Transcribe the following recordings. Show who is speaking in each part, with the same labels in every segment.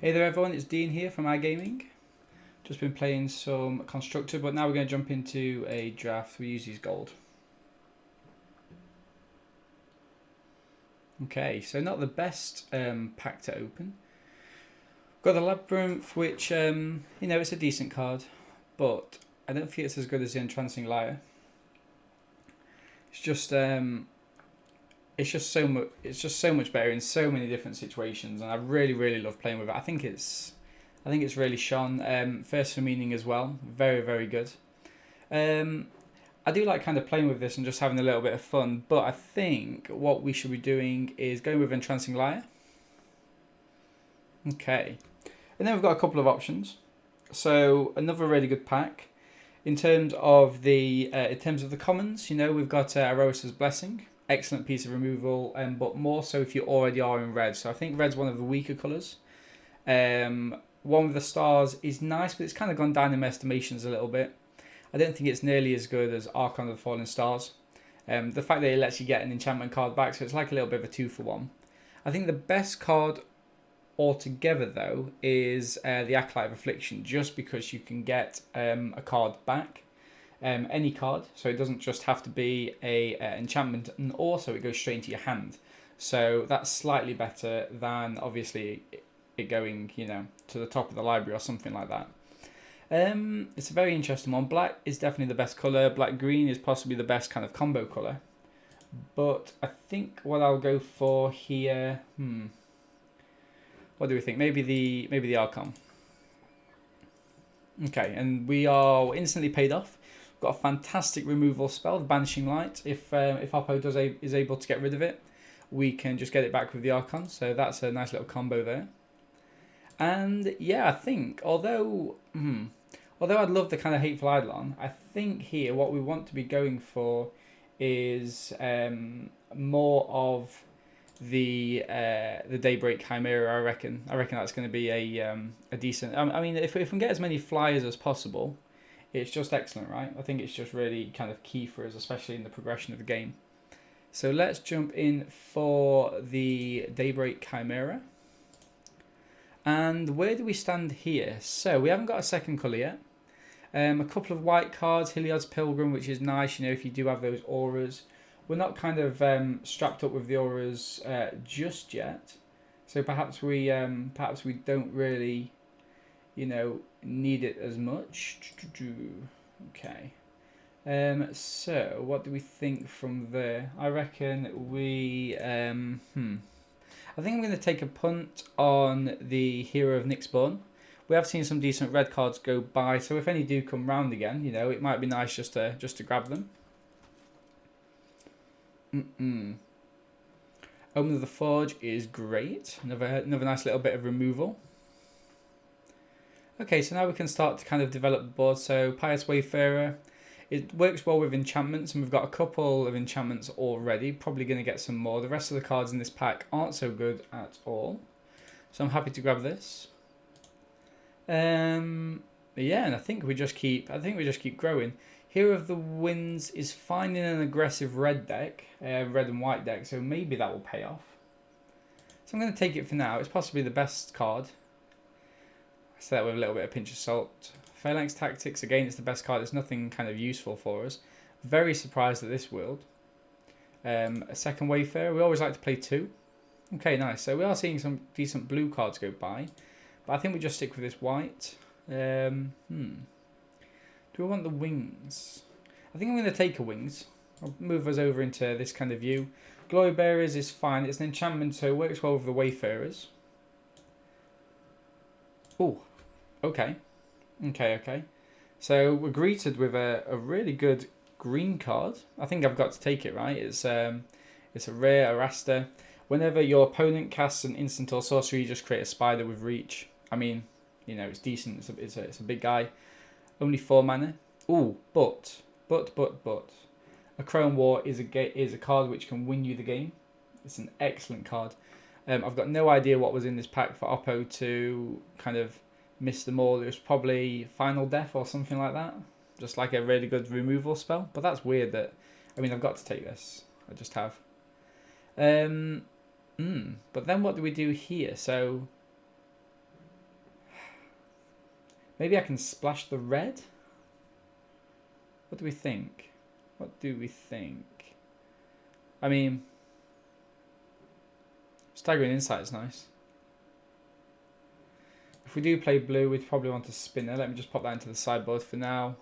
Speaker 1: Hey there everyone, it's Dean here from iGaming. Just been playing some Constructor, but now we're going to jump into a draft. We use these gold. Okay, so not the best pack to open. Got the Labyrinth, which, it's a decent card, but I don't think it's as good as the Entrancing Liar. It's just so much. It's just so much better in so many different situations, and I really love playing with it. I think it's really shone. First for meaning as well. Very good. I do like kind of playing with this and just having a little bit of fun. But I think what we should be doing is going with Entrancing Liar. Okay, and then we've got a couple of options. So another really good pack. In terms of the commons, we've got Arosa's Blessing. Excellent piece of removal, but more so if you already are in red. So I think red's one of the weaker colours. One with the stars is nice, but it's kind of gone down in my estimations a little bit. I don't think it's nearly as good as Archon of the Fallen Stars. The fact that it lets you get an enchantment card back, so it's like a little bit of a 2-for-1. I think the best card altogether, though, is the Acolyte of Affliction, just because you can get a card back. Any card, so it doesn't just have to be a enchantment, and also it goes straight into your hand. So that's slightly better than obviously it going, to the top of the library or something like that. It's a very interesting one. Black is definitely the best colour. Black-green is possibly the best kind of combo colour. But I think what I'll go for here, what do we think? Maybe the Archon. Okay, and we are instantly paid off. Got a fantastic removal spell, the Banishing Light. If Oppo is able to get rid of it, we can just get it back with the Archon. So that's a nice little combo there. And yeah, I think although I'd love the kind of Hateful Eidolon, I think here what we want to be going for is more of the Daybreak Chimera. I reckon that's going to be a decent. I mean, if we can get as many flyers as possible, it's just excellent, right? I think it's just really kind of key for us, especially in the progression of the game. So let's jump in for the Daybreak Chimera. And where do we stand here? So we haven't got a second colour yet. A couple of white cards, Heliod's Pilgrim, which is nice, if you do have those auras. We're not kind of strapped up with the auras just yet. So perhaps we don't really, need it as much. Okay. So what do we think from there? I reckon we I think I'm going to take a punt on the Hero of Nyxborn. We have seen some decent red cards go by, so if any do come round again, it might be nice just to grab them. Omen of the Forge is great. Another nice little bit of removal. Okay, so now we can start to kind of develop the board. So Pious Wayfarer, it works well with enchantments, and we've got a couple of enchantments already. Probably going to get some more. The rest of the cards in this pack aren't so good at all, so I'm happy to grab this. Yeah, and I think we just keep growing. Hero of the Winds is finding an aggressive red deck, red and white deck, so maybe that will pay off. So I'm going to take it for now. It's possibly the best card. I say that with a little bit of pinch of salt. Phalanx Tactics, again, it's the best card. It's nothing kind of useful for us. Very surprised at this world. A second Wayfarer. We always like to play two. Okay, nice. So we are seeing some decent blue cards go by. But I think we just stick with this white. Do we want the wings? I think I'm going to take a wings. I'll move us over into this kind of view. Glory Bearers is fine. It's an enchantment, so it works well with the Wayfarers. Oh, okay. Okay. So we're greeted with a really good green card. I think I've got to take it, right? It's a rare Arasta. Whenever your opponent casts an instant or sorcery, you just create a spider with reach. I mean, it's decent. It's a big guy. Only 4 mana. Ooh, but a Chrome War is a card which can win you the game. It's an excellent card. I've got no idea what was in this pack for Oppo to kind of miss them all. It was probably Final Death or something like that. Just like a really good removal spell. But that's weird that... I mean, I've got to take this. I just have. But then what do we do here? So Maybe I can splash the red? What do we think? What do we think? I mean, Staggering Insight is nice. If we do play blue, we'd probably want a spinner. Let me just pop that into the sideboard for now.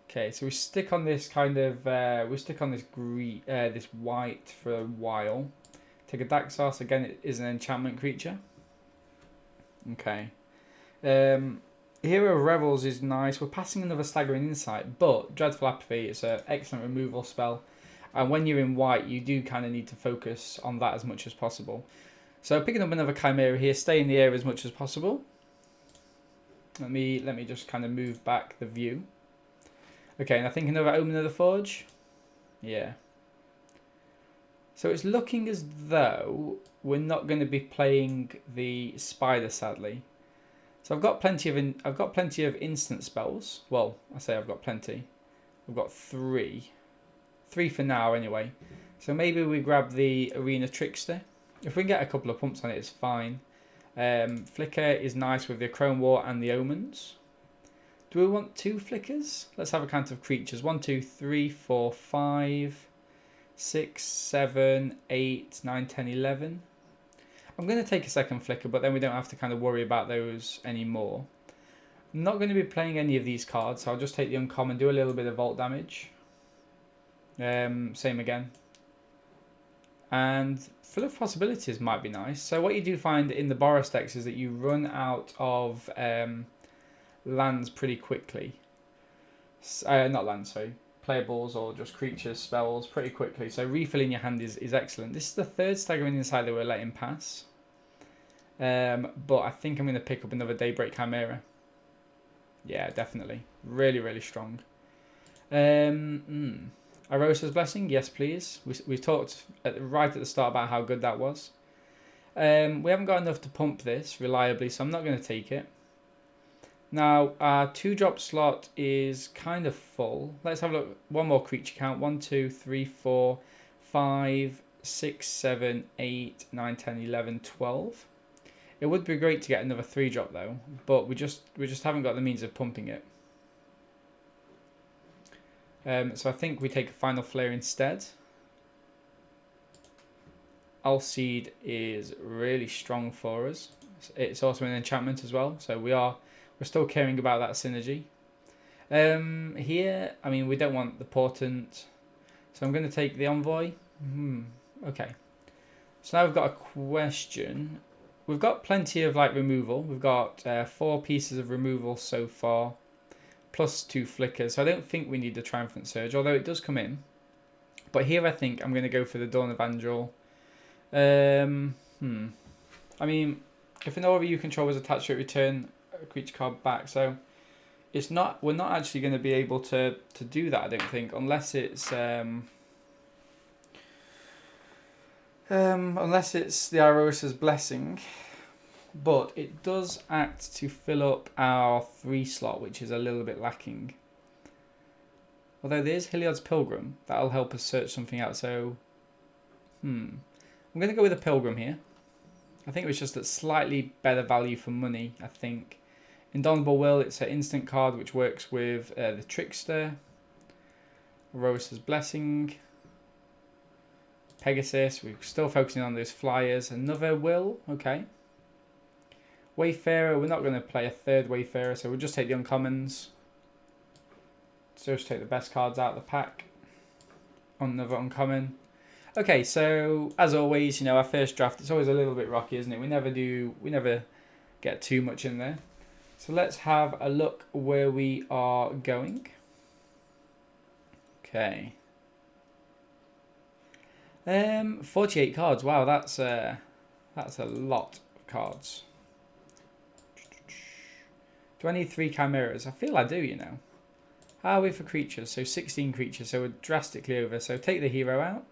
Speaker 1: Okay, so we stick on this kind of, we stick on this green, this white for a while. Take a Daxos. Again, it is an enchantment creature. Okay. Hero of Revels is nice. We're passing another Staggering Insight, but Dreadful Apathy is an excellent removal spell. And when you're in white, you do kind of need to focus on that as much as possible. So picking up another Chimera here, stay in the air as much as possible. Let me just kind of move back the view. Okay, and I think another Omen of the Forge. Yeah. So it's looking as though we're not going to be playing the Spider, sadly. So I've got plenty of instant spells. Well, I say I've got plenty. I've got 3 for now anyway. So maybe we grab the Arena Trickster. If we can get a couple of pumps on it, it's fine. Flicker is nice with the Chrome War and the Omens. Do we want 2 flickers? Let's have a count of creatures. 1, 2, 3, 4, 5, 6, 7, 8, 9, 10, 11. I'm going to take a second flicker, but then we don't have to kind of worry about those anymore. I'm not going to be playing any of these cards, so I'll just take the uncommon, do a little bit of vault damage. Same again. And Full of Possibilities might be nice. So what you do find in the Boros decks is that you run out of lands pretty quickly. Not lands, sorry. Playables or just creatures, spells pretty quickly. So refilling your hand is excellent. This is the 3rd Staggering Insight that we're letting pass. But I think I'm going to pick up another Daybreak Chimera. Yeah, definitely. Really, really strong. Arosa's Blessing, yes please. We talked right at the start about how good that was. We haven't got enough to pump this reliably, so I'm not going to take it. Now, our 2-drop slot is kind of full. Let's have a look. One more creature count. 1, 2, 3, 4, 5, 6, 7, 8, 9, 10, 11, 12. It would be great to get another 3-drop though, but we just haven't got the means of pumping it. So I think we take a Final Flare instead. Alseed is really strong for us. It's also an enchantment as well, so we're still caring about that synergy. Here, I mean, we don't want the Portent, so I'm going to take the Envoy. Okay. So now we've got a question. We've got plenty of removal. We've got 4 pieces of removal so far, plus 2 flickers. So I don't think we need the Triumphant Surge, although it does come in. But here I think I'm going to go for the Dawn Evangel. I mean, if an aura you control is attached to it, return a creature card back. So we're not actually going to be able to do that, I don't think, unless it's the Arosa's Blessing. But it does act to fill up our 3 slot, which is a little bit lacking. Although there's Heliod's Pilgrim, that'll help us search something out. So, I'm going to go with a Pilgrim here. I think it was just a slightly better value for money, I think. Indomitable Will, it's an instant card which works with the Trickster. Arosa's Blessing. Pegasus, we're still focusing on those flyers. Another Will, okay. Wayfarer, we're not going to play a 3rd Wayfarer, so we'll just take the uncommons. So just take the best cards out of the pack. Another uncommon. Okay, so as always, you know, our first draft, it's always a little bit rocky, isn't it? We never get too much in there. So let's have a look where we are going. Okay. 48 cards. Wow, that's a lot of cards. Do I need 3 chimeras? I feel I do, you know. How are we for creatures? So 16 creatures, so we're drastically over. So take the hero out.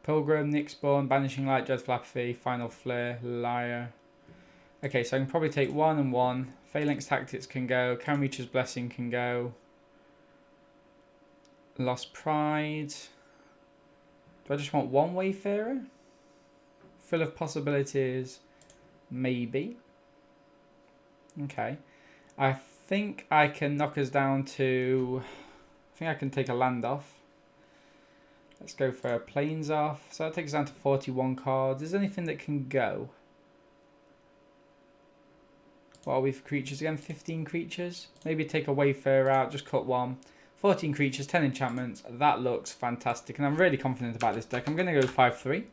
Speaker 1: Pilgrim, Nyxborn, Banishing Light, Dreadful Apathy, Final Flare, Liar. Okay, so I can probably take 1 and 1. Phalanx Tactics can go. Camreacher's Blessing can go. Lost Pride. Do I just want 1 Wayfarer? Full of Possibilities. Maybe. Okay. I think I can knock us down to... I think I can take a land off. Let's go for planes off. So that takes us down to 41 cards. Is there anything that can go? What are we for creatures again? 15 creatures? Maybe take a Wayfarer out, just cut one. 14 creatures, 10 enchantments. That looks fantastic. And I'm really confident about this deck. I'm going to go 5-3.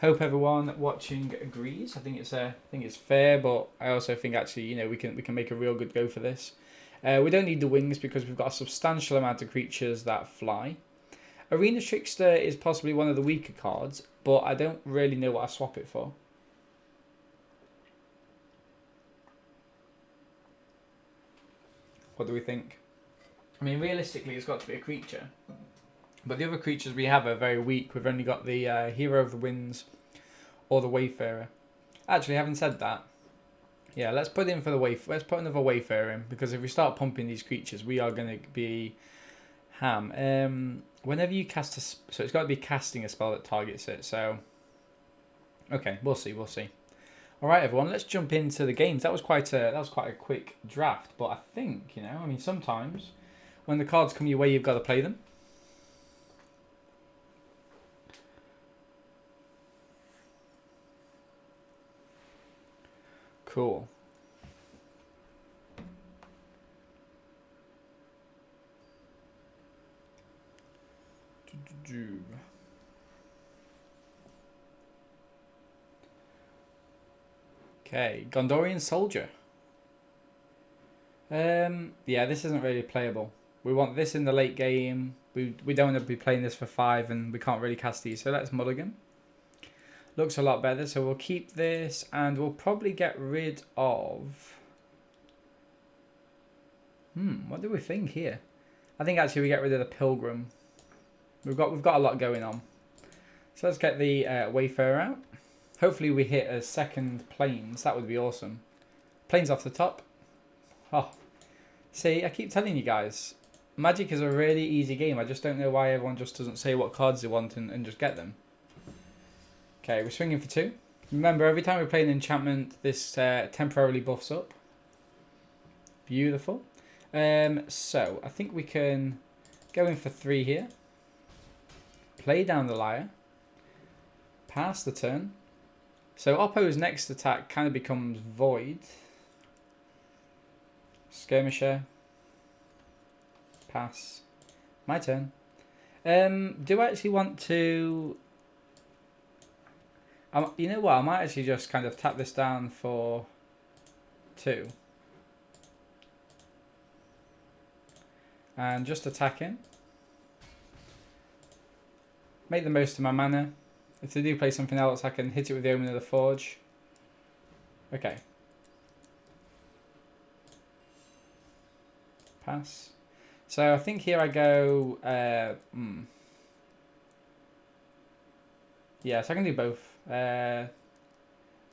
Speaker 1: Hope everyone watching agrees. I think it's fair, but I also think actually, you know, we can make a real good go for this. We don't need the wings because we've got a substantial amount of creatures that fly. Arena Trickster is possibly one of the weaker cards, but I don't really know what I swap it for. What do we think? I mean, realistically, it's got to be a creature. But the other creatures we have are very weak. We've only got the Hero of the Winds or the Wayfarer. Actually, having said that, yeah, let's put in for the let's put another Wayfarer in, because if we start pumping these creatures, we are going to be ham. Whenever you cast a... So it's got to be casting a spell that targets it. So, okay, we'll see. All right, everyone, let's jump into the games. That was quite a quick draft, but I think, you know, I mean, sometimes when the cards come your way, you've got to play them. Cool. Okay, Gondorian Soldier. Yeah, this isn't really playable. We want this in the late game. We don't want to be playing this for 5, and we can't really cast these. So let's mulligan. Looks a lot better. So we'll keep this, and we'll probably get rid of... what do we think here? I think actually we get rid of the Pilgrim. We've got a lot going on. So let's get the Wayfarer out. Hopefully we hit a second planes. That would be awesome. Planes off the top. Oh, see, I keep telling you guys, Magic is a really easy game. I just don't know why everyone just doesn't say what cards they want and just get them. Okay, we're swinging for 2. Remember, every time we play an enchantment, this temporarily buffs up. Beautiful. So, I think we can go in for 3 here. Play down the Lyre. Pass the turn. So Oppo's next attack kind of becomes Void. Skirmisher. Pass. My turn. Do I actually want to... you know what? I might actually just kind of tap this down for 2. And just attack in. Make the most of my mana. If they do play something else, I can hit it with the Omen of the Forge. Okay. Pass. So I think here I go... Yeah, so I can do both.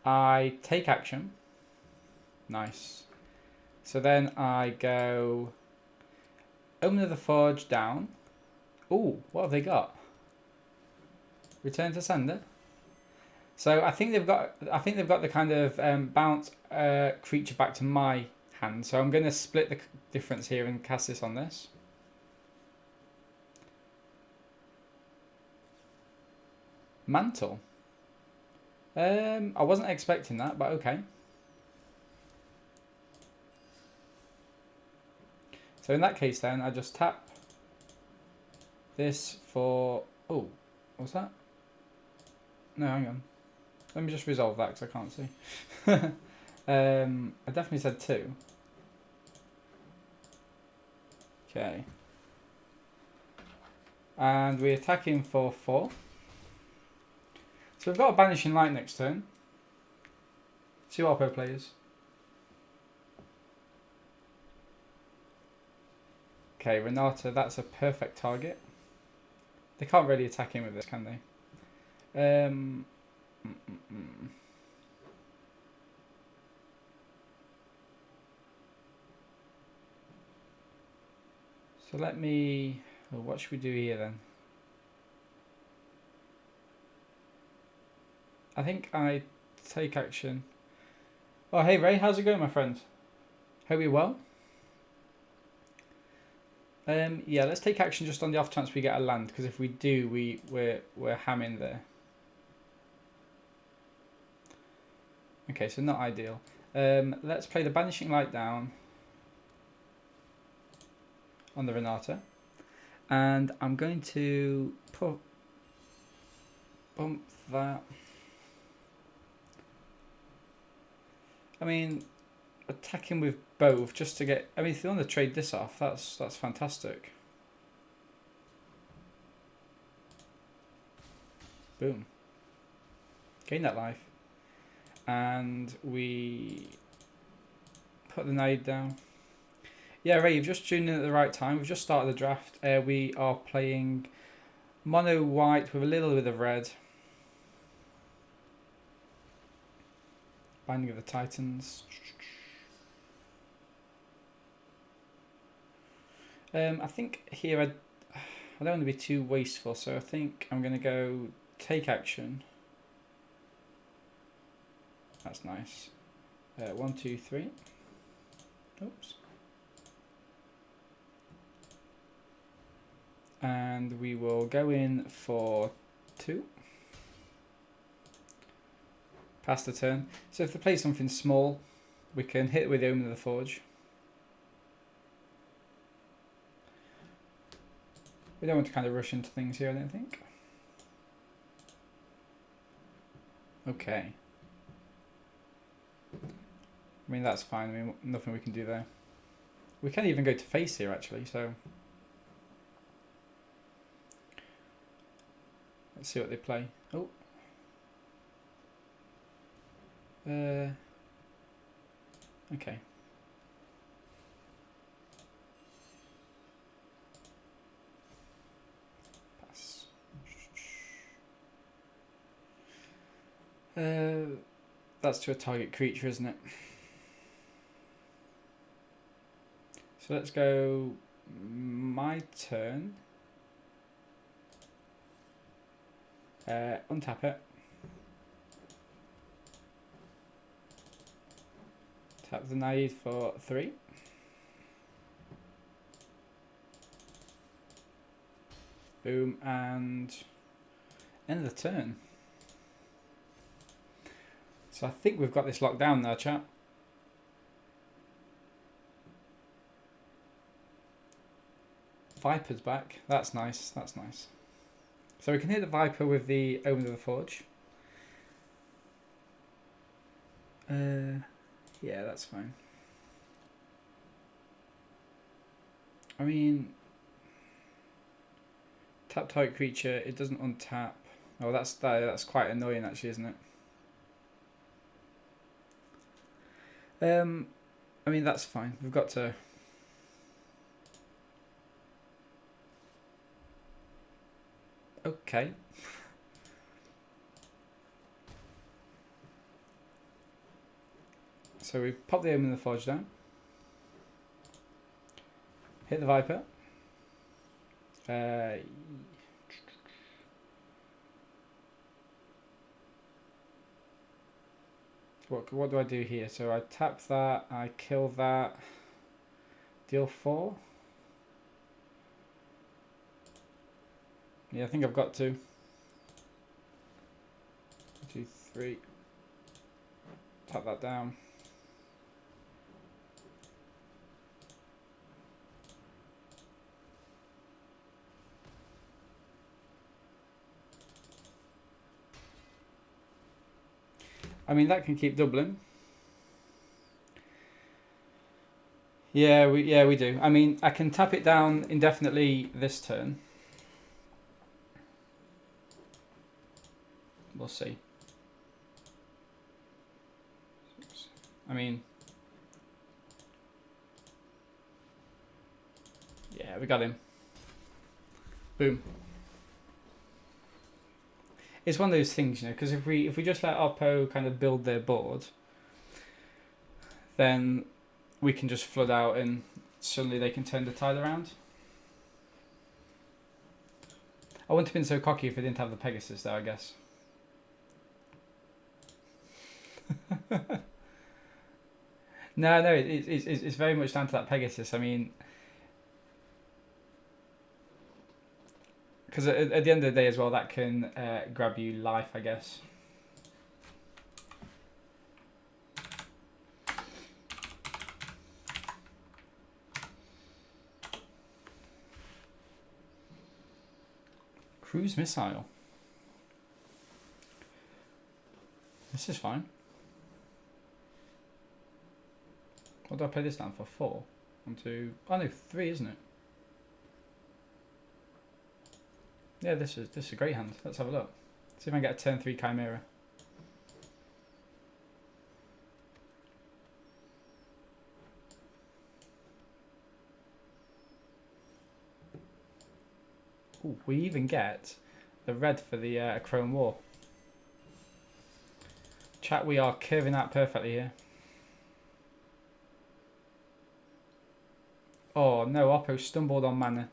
Speaker 1: I take action. Nice. So then I go... Omen of the Forge down. Ooh, what have they got? Return to sender. So I think they've got the kind of bounce creature back to my hand. So I'm going to split the difference here and cast this on this. Mantle. I wasn't expecting that, but okay. So in that case then, I just tap this for... Oh, what's that? No, hang on. Let me just resolve that because I can't see. I definitely said 2. Okay. And we're attacking for 4. So we've got a Banishing Light next turn. 2 Oppo players. Okay, Renata, that's a perfect target. They can't really attack him with this, can they? So let me... Well, what should we do here then? I think I take action. Oh, hey Ray, how's it going, my friend? Hope you're well. Yeah, let's take action just on the off chance we get a land, because if we do, we're hamming there. Okay, so not ideal. Let's play the Banishing Light down on the Renata, and I'm going to bump that. I mean, attacking with both just to get. I mean, if you want to trade this off, that's fantastic. Boom. Gain that life, and we put the nade down. Yeah, Ray, you've just tuned in at the right time. We've just started the draft. We are playing mono white with a little bit of red. Binding of the Titans. I think here I don't want to be too wasteful, so I think I'm going to go take action. That's nice. 1, 2, 3. Oops. And we will go in for 2. Pass the turn. So if they play something small, we can hit it with the Omen of the Forge. We don't want to kind of rush into things here, I don't think. Okay. I mean, that's fine. I mean, nothing we can do there. We can even go to face here, actually, so... Let's see what they play. Oh. Okay. Pass. That's to a target creature, isn't it? So let's go my turn. Untap it. Tap the nade for 3. Boom, and end of the turn. So I think we've got this locked down now, chat. Viper's back. That's nice. That's nice. So we can hit the Viper with the Omen of the Forge. Yeah, that's fine. I mean, tap target creature. It doesn't untap. Oh, that's quite annoying, actually, isn't it? I mean, that's fine. We've got to. Okay. So we pop the Omen of the Forge down. Hit the Viper. What do I do here? So I tap that, I kill that, deal 4. Yeah, I think I've got to. 2, 3. Tap that down. I mean, that can keep doubling. Yeah, we do. I mean, I can tap it down indefinitely this turn. We'll see. I mean, yeah, we got him. Boom. It's one of those things, you know, because if we just let Oppo kind of build their board, then we can just flood out and suddenly they can turn the tide around. I wouldn't have been so cocky if I didn't have the Pegasus though, I guess. No, no, it's very much down to that Pegasus. I mean, because at the end of the day as well, that can grab you life, I guess. Cruise missile. This is fine. What do I play this down for? 4? 1, 2. Oh no, 3, isn't it? Yeah, this is a great hand. Let's have a look. See if I can get a turn 3 Chimera. Ooh, we even get the red for the Chrome War. Chat, we are curving out perfectly here. Oh no, Oppo stumbled on mana.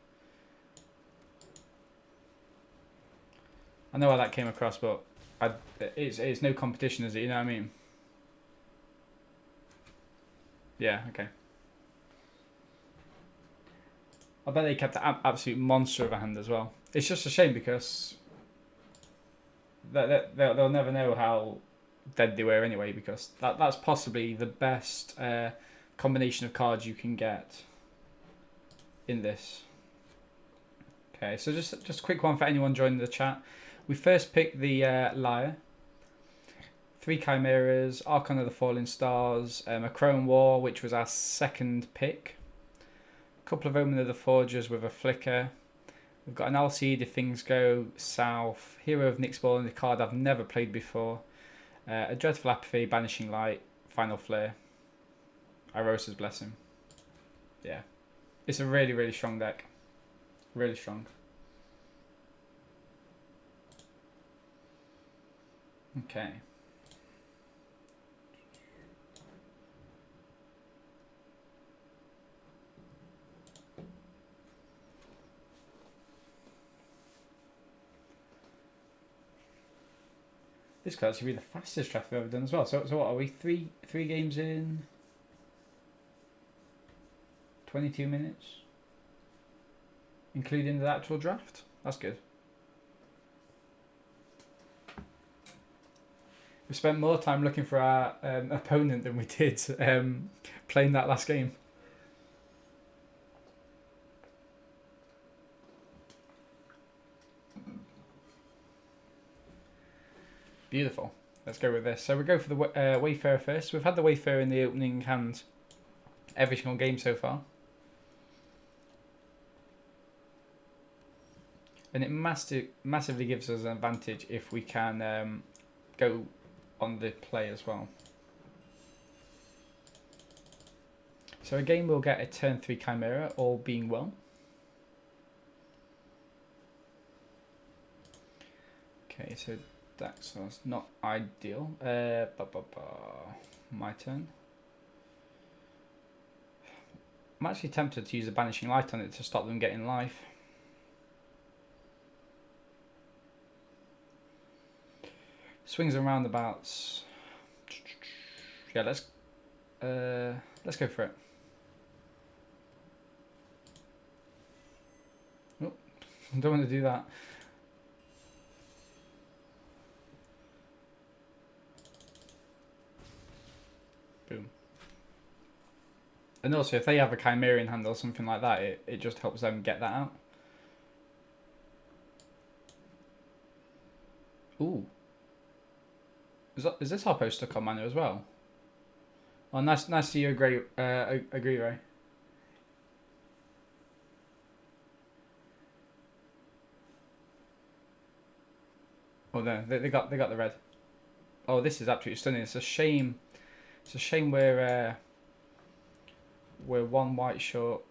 Speaker 1: I know how that came across, but it's no competition, is it? You know what I mean? Yeah, okay. I bet they kept an absolute monster of a hand as well. It's just a shame because they'll never know how dead they were anyway, because that's possibly the best combination of cards you can get in this. Okay, so just a quick one for anyone joining the chat. We first picked the Lyre, 3 Chimeras, Archon of the Falling Stars, a Chrome War, which was our second pick, a couple of Omen of the Forgers with a Flicker. We've got an Alcide if things go south, Hero of Nyxball, and the card I've never played before, a Dreadful Apathy, Banishing Light, Final Flare, Irosa's Blessing. Yeah, it's a really, really strong deck. Really strong. Okay. This card should be the fastest draft we've ever done as well. So what are we? Three games in? 22 minutes? Including the actual draft? That's good. We spent more time looking for our opponent than we did playing that last game. Beautiful. Let's go with this. So we go for the Wayfarer first. We've had the Wayfarer in the opening hand every single game so far. And it massively gives us an advantage if we can go on the play as well. So again, we'll get a turn 3 Chimera, all being well. Okay, so that's not ideal. My turn. I'm actually tempted to use a Banishing Light on it to stop them getting life. Swings and roundabouts. Yeah, let's go for it. Oh, I don't want to do that. Boom. And also, if they have a Chimerian hand or something like that, it just helps them get that out. Ooh. Is this Hoppo stuck on mana as well? Oh, nice to you agree, Ray. Oh no, they got the red. Oh, this is absolutely stunning. It's a shame. It's a shame we're 1 white short.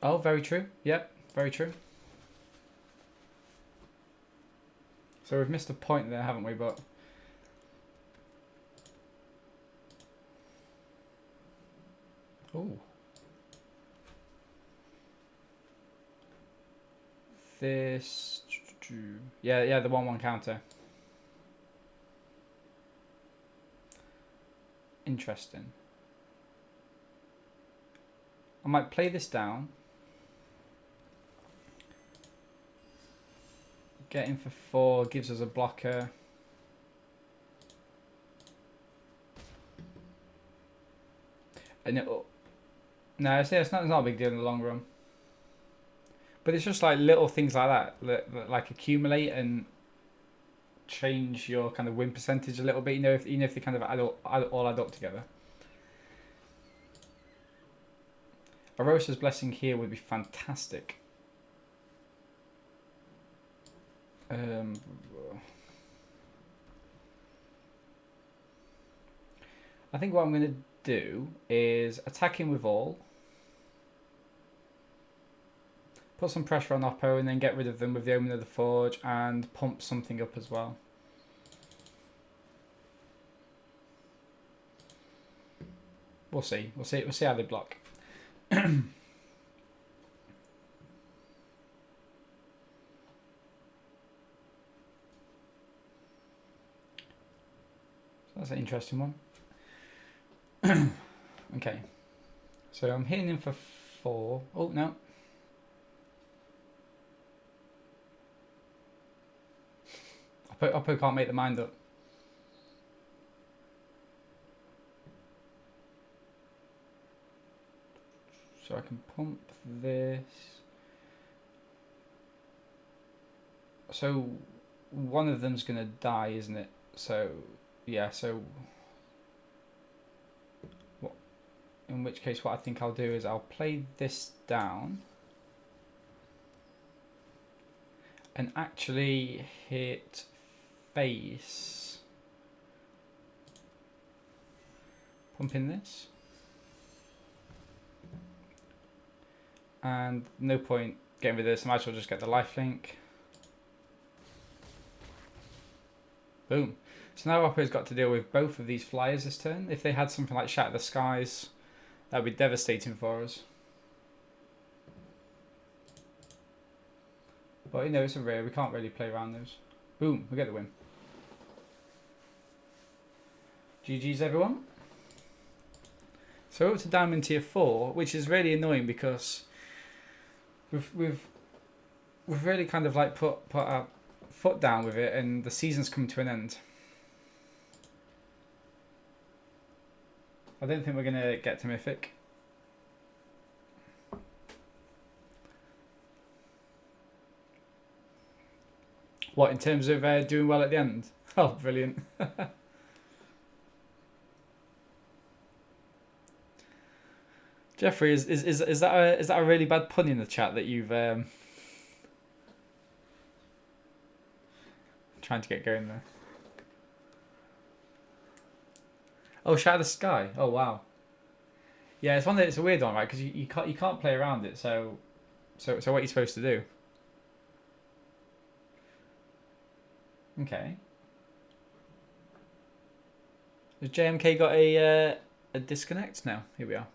Speaker 1: Oh, very true. Yep, very true. So we've missed a point there, haven't we? But oh, this, yeah, the 1/1 counter. interesting. I might play this down. Get in for 4, gives us a blocker. And no, it's not a big deal in the long run. But it's just like little things like that like accumulate and change your kind of win percentage a little bit. You know, if they kind of all add up together. Arosa's Blessing here would be fantastic. I think what I'm going to do is attack him with all, put some pressure on Oppo, and then get rid of them with the Omen of the Forge and pump something up as well. We'll see. We'll see how they block. That's an interesting one. Okay. So I'm hitting him for 4. Oh, no. Oppo can't make the mind up. So I can pump this. So one of them's going to die, isn't it? So, yeah, so... In which case what I think I'll do is I'll play this down. And actually hit face. Pump in this. And no point getting rid of this, I might as well just get the lifelink. Boom. So now Oppo's got to deal with both of these flyers this turn. If they had something like Shatter the Skies, that would be devastating for us. But you know, it's a rare, we can't really play around those. Boom, we get the win. GG's everyone. So up to Diamond Tier 4, which is really annoying because we've really kind of like put our foot down with it, and the season's come to an end. I don't think we're gonna get to Mythic. What, in terms of doing well at the end? Oh, brilliant. Jeffrey, is that a really bad pun in the chat that you've trying to get going there? Oh, Shatter the Sky. Oh wow. Yeah, it's a weird one, right? Because you can't play around it. So what are you supposed to do? Okay. Has JMK got a disconnect now? Here we are.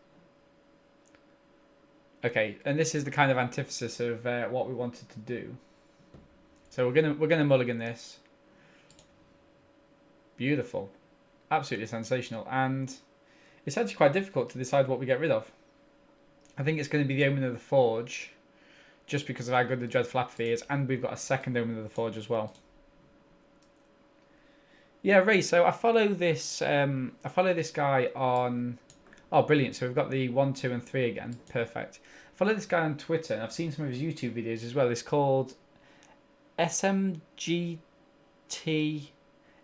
Speaker 1: Okay, and this is the kind of antithesis of what we wanted to do. So we're gonna mulligan this. Beautiful, absolutely sensational, and it's actually quite difficult to decide what we get rid of. I think it's going to be the Omen of the Forge, just because of how good the Dreadful Apathy is, and we've got a second Omen of the Forge as well. Yeah, Ray. So I follow this. I follow this guy on. Oh, brilliant! So we've got the 1, 2, and 3 again. Perfect. I follow this guy on Twitter, and I've seen some of his YouTube videos as well. It's called SMGT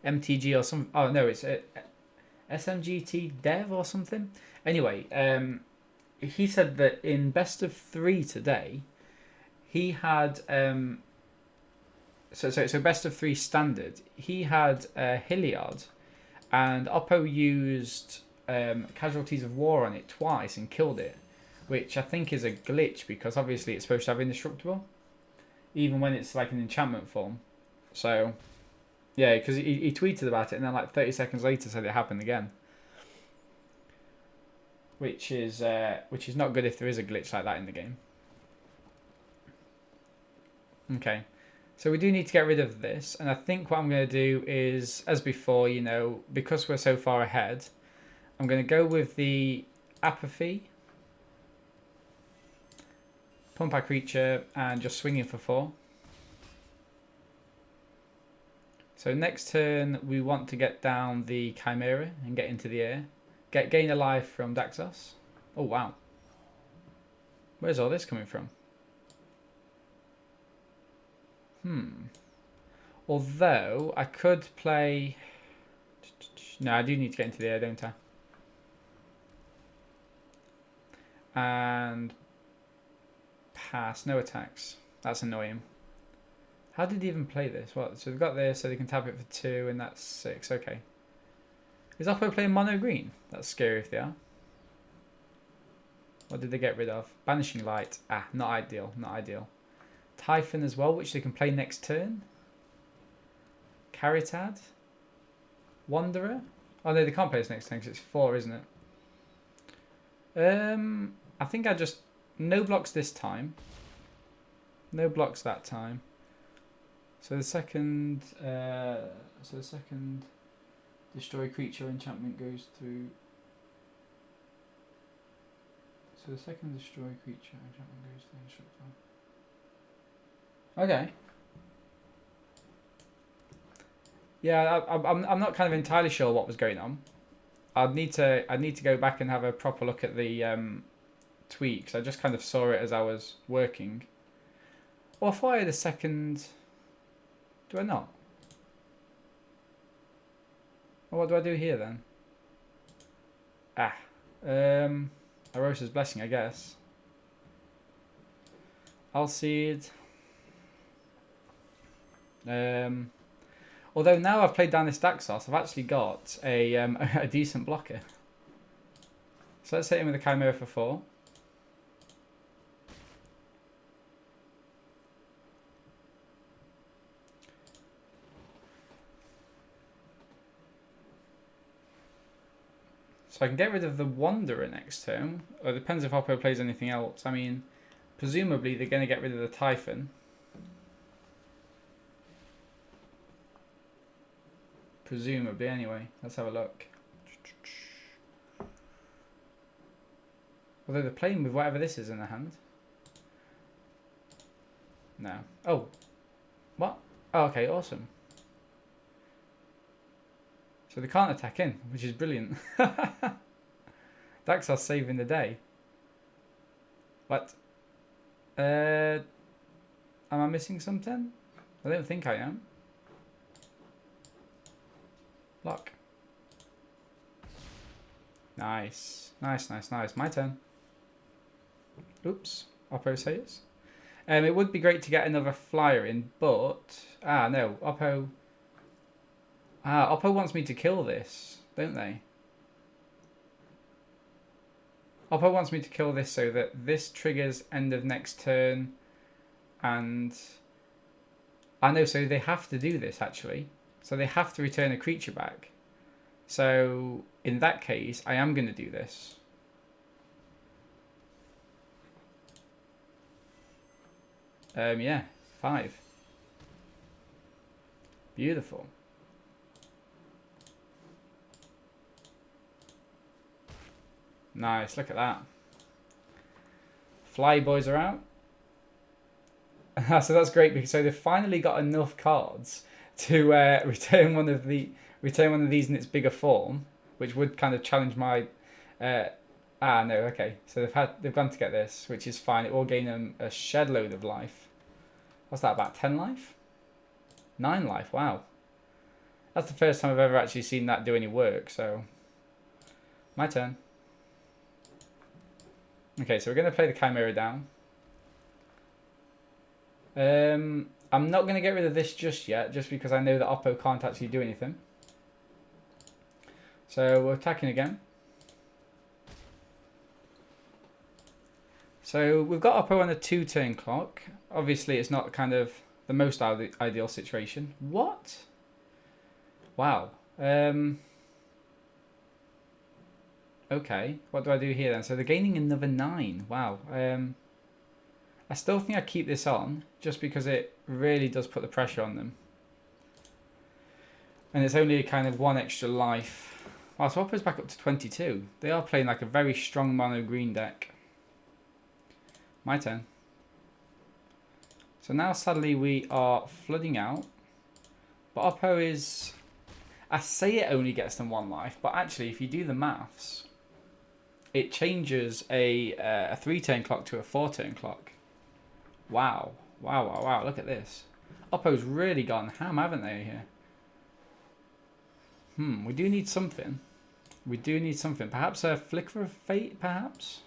Speaker 1: MTG or some. Oh no, it's SMGT Dev or something. Anyway, he said that in best of 3 today, he had so best of 3 standard. He had Hilliard, and Oppo used Casualties of War on it twice and killed it, which I think is a glitch because obviously it's supposed to have indestructible, even when it's like an enchantment form. So yeah, because he tweeted about it and then like 30 seconds later said it happened again, which is not good if there is a glitch like that in the game. Okay. So we do need to get rid of this, and I think what I'm going to do is, as before, you know, because we're so far ahead, I'm going to go with the Apathy. Pump our creature and just swing in for 4. So next turn we want to get down the Chimera and get into the air. Gain a life from Daxos. Oh wow. Where's all this coming from? Although I could play... No, I do need to get into the air, don't I? And pass, no attacks. That's annoying. How did he even play this? What? So they've got this, so they can tap it for 2, and that's 6. Okay. Is Oppo playing mono green? That's scary if they are. What did they get rid of? Banishing Light. Ah, not ideal. Not ideal. Typhon as well, which they can play next turn. Caritad. Wanderer. Oh no, they can't play this next turn because it's 4, isn't it? I think I just no blocks this time. No blocks that time. So the second, destroy creature enchantment goes through. So the second destroy creature enchantment goes through instructor. Okay. Yeah, I'm not kind of entirely sure what was going on. I'd need to go back and have a proper look at the tweaks. I just kind of saw it as I was working. Or if I had a second, do I not? Well, what do I do here then? Arosa's Blessing, I guess. Alseed. Although now I've played down this Daxos, I've actually got a decent blocker. So let's hit him with a Chimera for 4. So I can get rid of the Wanderer next turn. Or it depends if Oppo plays anything else. I mean, presumably they're going to get rid of the Typhon. Presumably, anyway. Let's have a look. Although they're playing with whatever this is in their hand. No. Oh. What? Oh, okay, awesome. So they can't attack in, which is brilliant. Daxos saving the day. What? Am I missing something? I don't think I am. Lock. Nice. Nice, nice, nice. My turn. Oops. Oppo says. It would be great to get another flyer in, but... Ah, no. Oppo... Ah, Oppo wants me to kill this, don't they? Oppo wants me to kill this so that this triggers end of next turn. And... I know, so they have to do this, actually. So they have to return a creature back. So, in that case, I am going to do this. Yeah, 5. Beautiful. Nice, look at that. Fly boys are out. So that's great because so they've finally got enough cards to return one of these in its bigger form, which would kind of challenge my. No, okay. So they've gone to get this, which is fine. It will gain them a shed load of life. What's that? About 10 life? 9 life. Wow. That's the first time I've ever actually seen that do any work. So, my turn. Okay, so we're going to play the Chimera down. I'm not going to get rid of this just yet, just because I know that Oppo can't actually do anything. So we're attacking again. So we've got Oppo on a 2-turn clock. Obviously, it's not kind of the most ideal situation. What? Wow. Okay, what do I do here then? So they're gaining another 9. Wow. I still think I keep this on, just because it really does put the pressure on them. And it's only kind of 1 extra life. Wow, so Oppo's back up to 22. They are playing like a very strong mono green deck. My turn. So now sadly we are flooding out. But Oppo is... I say it only gets them 1 life, but actually if you do the maths, it changes a 3-turn clock to a 4-turn clock. Wow. Wow, wow, wow, look at this. Oppo's really gone ham, haven't they, here? We do need something. We do need something. Perhaps a Flicker of Fate, perhaps?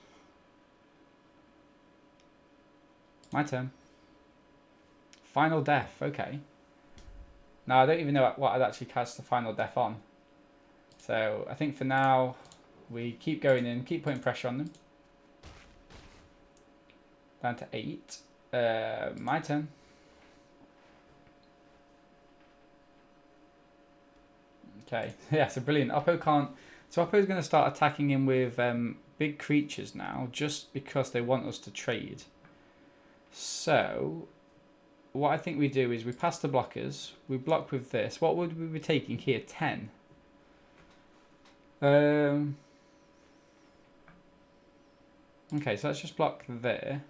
Speaker 1: My turn. Final Death, okay. Now, I don't even know what I'd actually cast the Final Death on. So, I think for now, we keep going in, keep putting pressure on them. Down to 8. My turn. Okay, yeah, so brilliant. Oppo can't... So Oppo's going to start attacking him with big creatures now, just because they want us to trade. So, what I think we do is we pass the blockers, we block with this. What would we be taking here? 10. Okay, so let's just block there.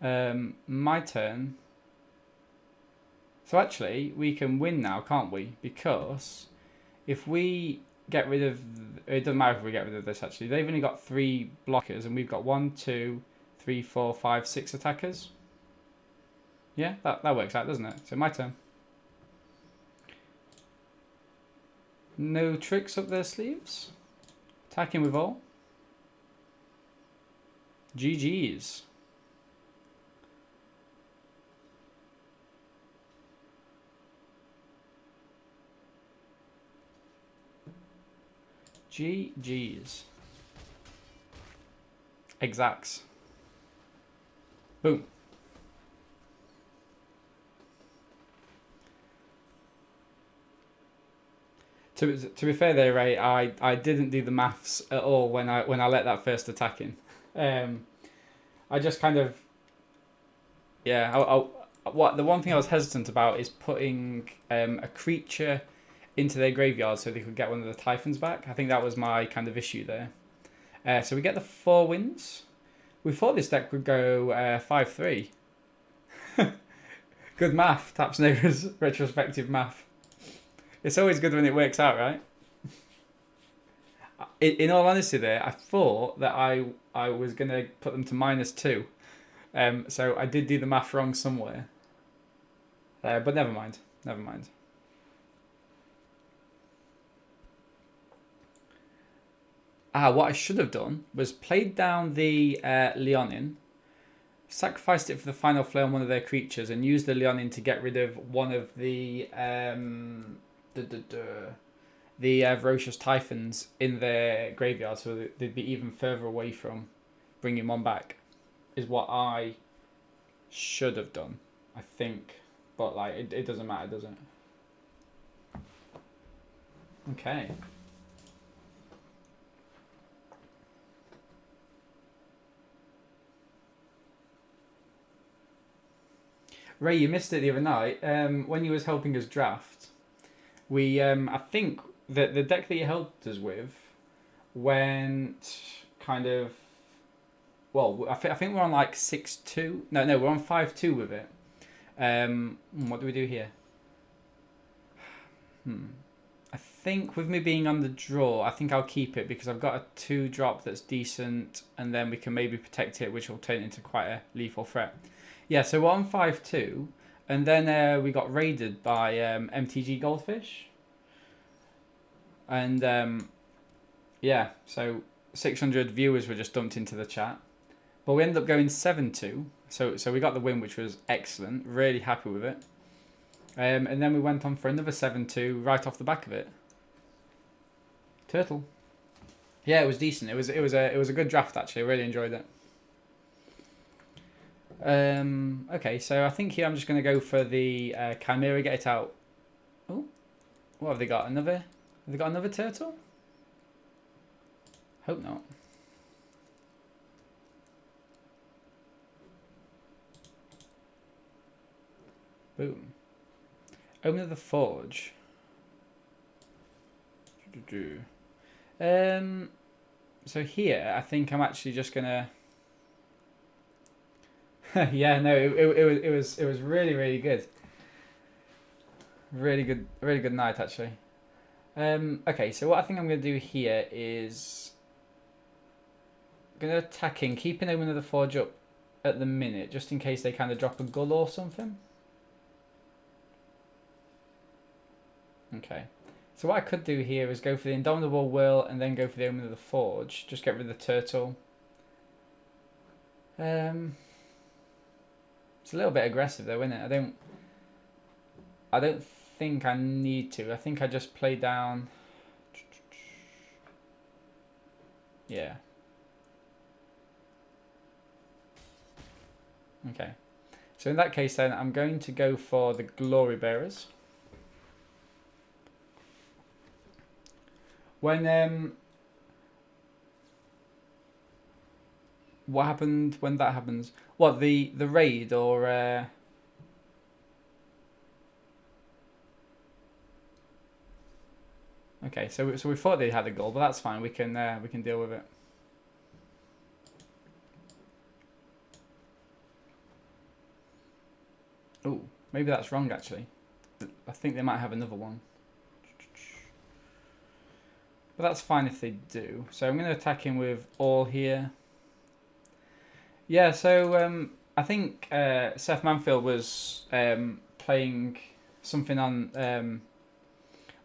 Speaker 1: My turn. So actually, we can win now, can't we? Because if we get rid of... It doesn't matter if we get rid of this, actually. They've only got 3 blockers, and we've got 1, 2, 3, 4, 5, 6 attackers. Yeah, that works out, doesn't it? So my turn. No tricks up their sleeves. Attacking with all. GG's. GG's. Exacts. Boom. To be fair there, Ray, I didn't do the maths at all when I let that first attack in. I just kind of... Yeah, the one thing I was hesitant about is putting a creature into their graveyard so they could get one of the Typhons back. I think that was my kind of issue there. So we get the 4 wins. We thought this deck would go 5-3. Good math, Taps Neighbours retrospective math. It's always good when it works out, right? In all honesty there, I thought that I was going to put them to -2. So I did do the math wrong somewhere. But never mind. Never mind. What I should have done was played down the Leonin, sacrificed it for the final flare on one of their creatures, and used the Leonin to get rid of one of the Ferocious Typhons in their graveyard, so they'd be even further away from bringing one back, is what I should have done, I think. But like, it doesn't matter, does it? Okay. Ray, you missed it the other night when you was helping us draft. We, I think that the deck that you helped us with went kind of... Well, I think we're on like 6-2. No, we're on 5-2 with it. What do we do here? I think with me being on the draw, I think I'll keep it because I've got a 2-drop that's decent, and then we can maybe protect it, which will turn into quite a lethal threat. Yeah, so we're on 5-2, and then we got raided by MTG Goldfish. And yeah, so 600 viewers were just dumped into the chat. But we ended up going 7-2, so we got the win, which was excellent. Really happy with it. And then we went on for another 7-2 right off the back of it. Turtle. Yeah, it was decent. It was a good draft actually. I really enjoyed it. Okay, so I think here I'm just going to go for the Chimera, get it out. Oh, what have they got? Have they got another turtle? Hope not. Boom. Omen of the Forge. So here, I think I'm actually just gonna. Yeah, no, it was really really good. Really good night actually. Okay, so what I think I'm gonna do here is gonna attack in, keeping Omen of the Forge up at the minute, just in case they kind of drop a gull or something. Okay. So what I could do here is go for the Indomitable Will and then go for the Omen of the Forge. Just get rid of the turtle. It's a little bit aggressive though, isn't it? I don't think I need to. I think I just play down. Yeah. Okay. So in that case then, I'm going to go for the Glory Bearers. When what happened when that happens? What, the raid or Okay, so we thought they had a goal, but that's fine. We can deal with it. Oh, maybe that's wrong actually. I think they might have another one. But that's fine if they do. So I'm going to attack him with all here. Yeah, so I think Seth Manfield was playing something on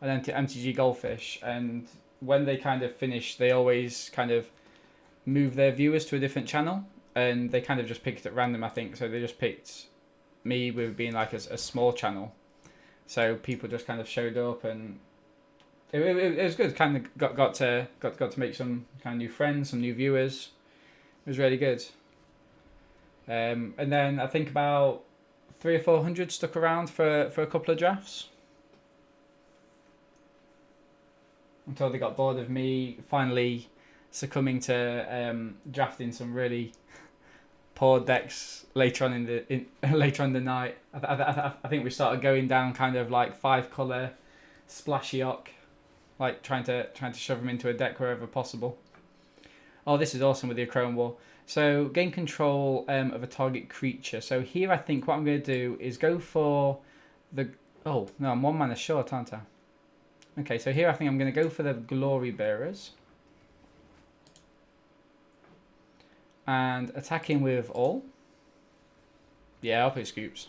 Speaker 1: MTG Goldfish, and when they kind of finish, they always kind of move their viewers to a different channel, and they kind of just picked at random, I think. So they just picked me with being like a small channel. So people just kind of showed up, and it was good. Kind of got to make some kind of new friends, some new viewers. It was really good. And then I think about 300 or 400 stuck around for a couple of drafts until they got bored of me finally succumbing to drafting some really poor decks later on later on in the night. I think we started going down kind of like 5-color splashy ock, like trying to shove them into a deck wherever possible. Oh, this is awesome with the Achrome Wall. So gain control of a target creature. So here I think what I'm going to do is go for the... Oh, no, I'm 1 mana short, aren't I? Okay, so here I think I'm going to go for the Glory Bearers. And attacking with all. Yeah, I'll play Scoops.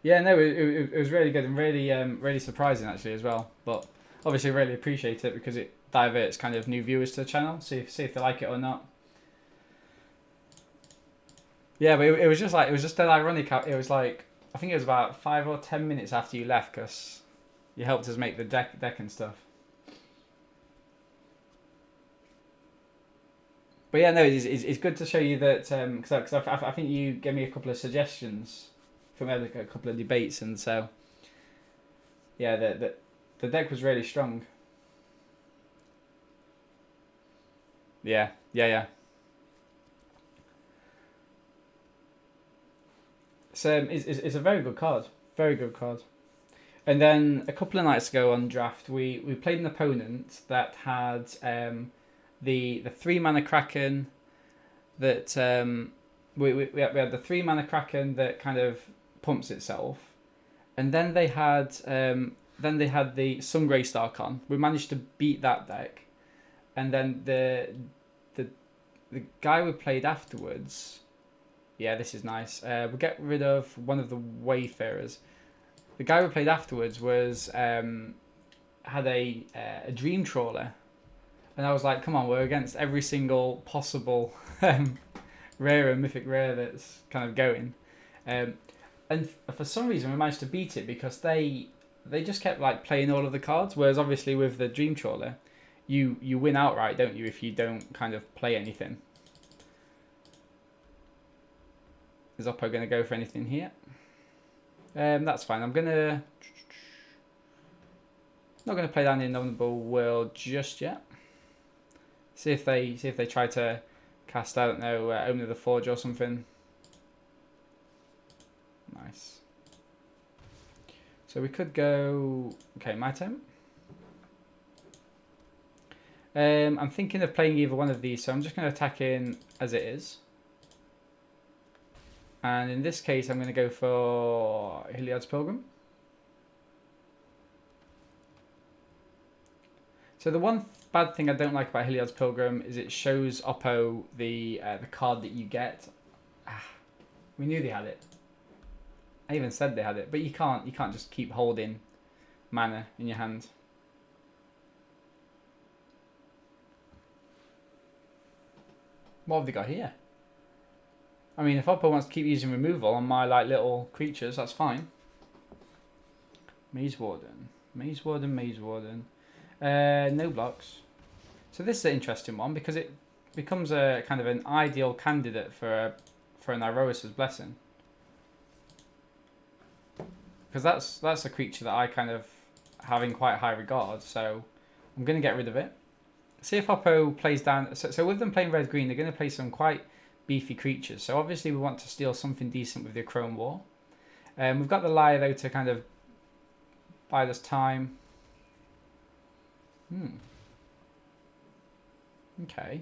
Speaker 1: Yeah, no, it was really good and really really surprising actually as well. But obviously really appreciate it because it diverts kind of new viewers to the channel. See if they like it or not. Yeah, but it was just dead ironic. It was like, I think it was about 5 or 10 minutes after you left because you helped us make the deck and stuff. But yeah, no, it's good to show you that because I think you gave me a couple of suggestions from a couple of debates, and so yeah, the deck was really strong. Yeah. It's a very good card. Very good card. And then a couple of nights ago on draft, we played an opponent that had the 3 mana Kraken that we had the 3 mana Kraken that kind of pumps itself, and then they had the Sungrey Starcon. We managed to beat that deck, and then the guy we played afterwards. Yeah, this is nice. We'll get rid of one of the Wayfarers. The guy we played afterwards was had a Dream Trawler, and I was like, come on, we're against every single possible rare and mythic rare that's kind of going, and for some reason we managed to beat it because they just kept like playing all of the cards, whereas obviously with the Dream Trawler, you win outright, don't you, if you don't kind of play anything. Is Oppo going to go for anything here? That's fine. I'm gonna not going to play down the Indomitable Will just yet. See if they try to cast, I don't know, Omen of the Forge or something. Nice. So we could go... Okay, my turn. I'm thinking of playing either one of these, so I'm just going to attack in as it is. And in this case, I'm going to go for Heliod's Pilgrim. So the one bad thing I don't like about Heliod's Pilgrim is it shows Oppo the card that you get. We knew they had it. I even said they had it, but you can't just keep holding mana in your hand. What have they got here? I mean, if Oppo wants to keep using removal on my like little creatures, that's fine. Maze Warden, Maze Warden, Maze Warden. No blocks. So this is an interesting one because it becomes a kind of an ideal candidate for an Iroas's Blessing. Because that's a creature that I kind of have in quite high regard, so I'm going to get rid of it. See if Oppo plays down... So with them playing red-green, they're going to play some quite beefy creatures. So obviously we want to steal something decent with the Chrome War. We've got the Liar, though, to kind of buy us time. Okay.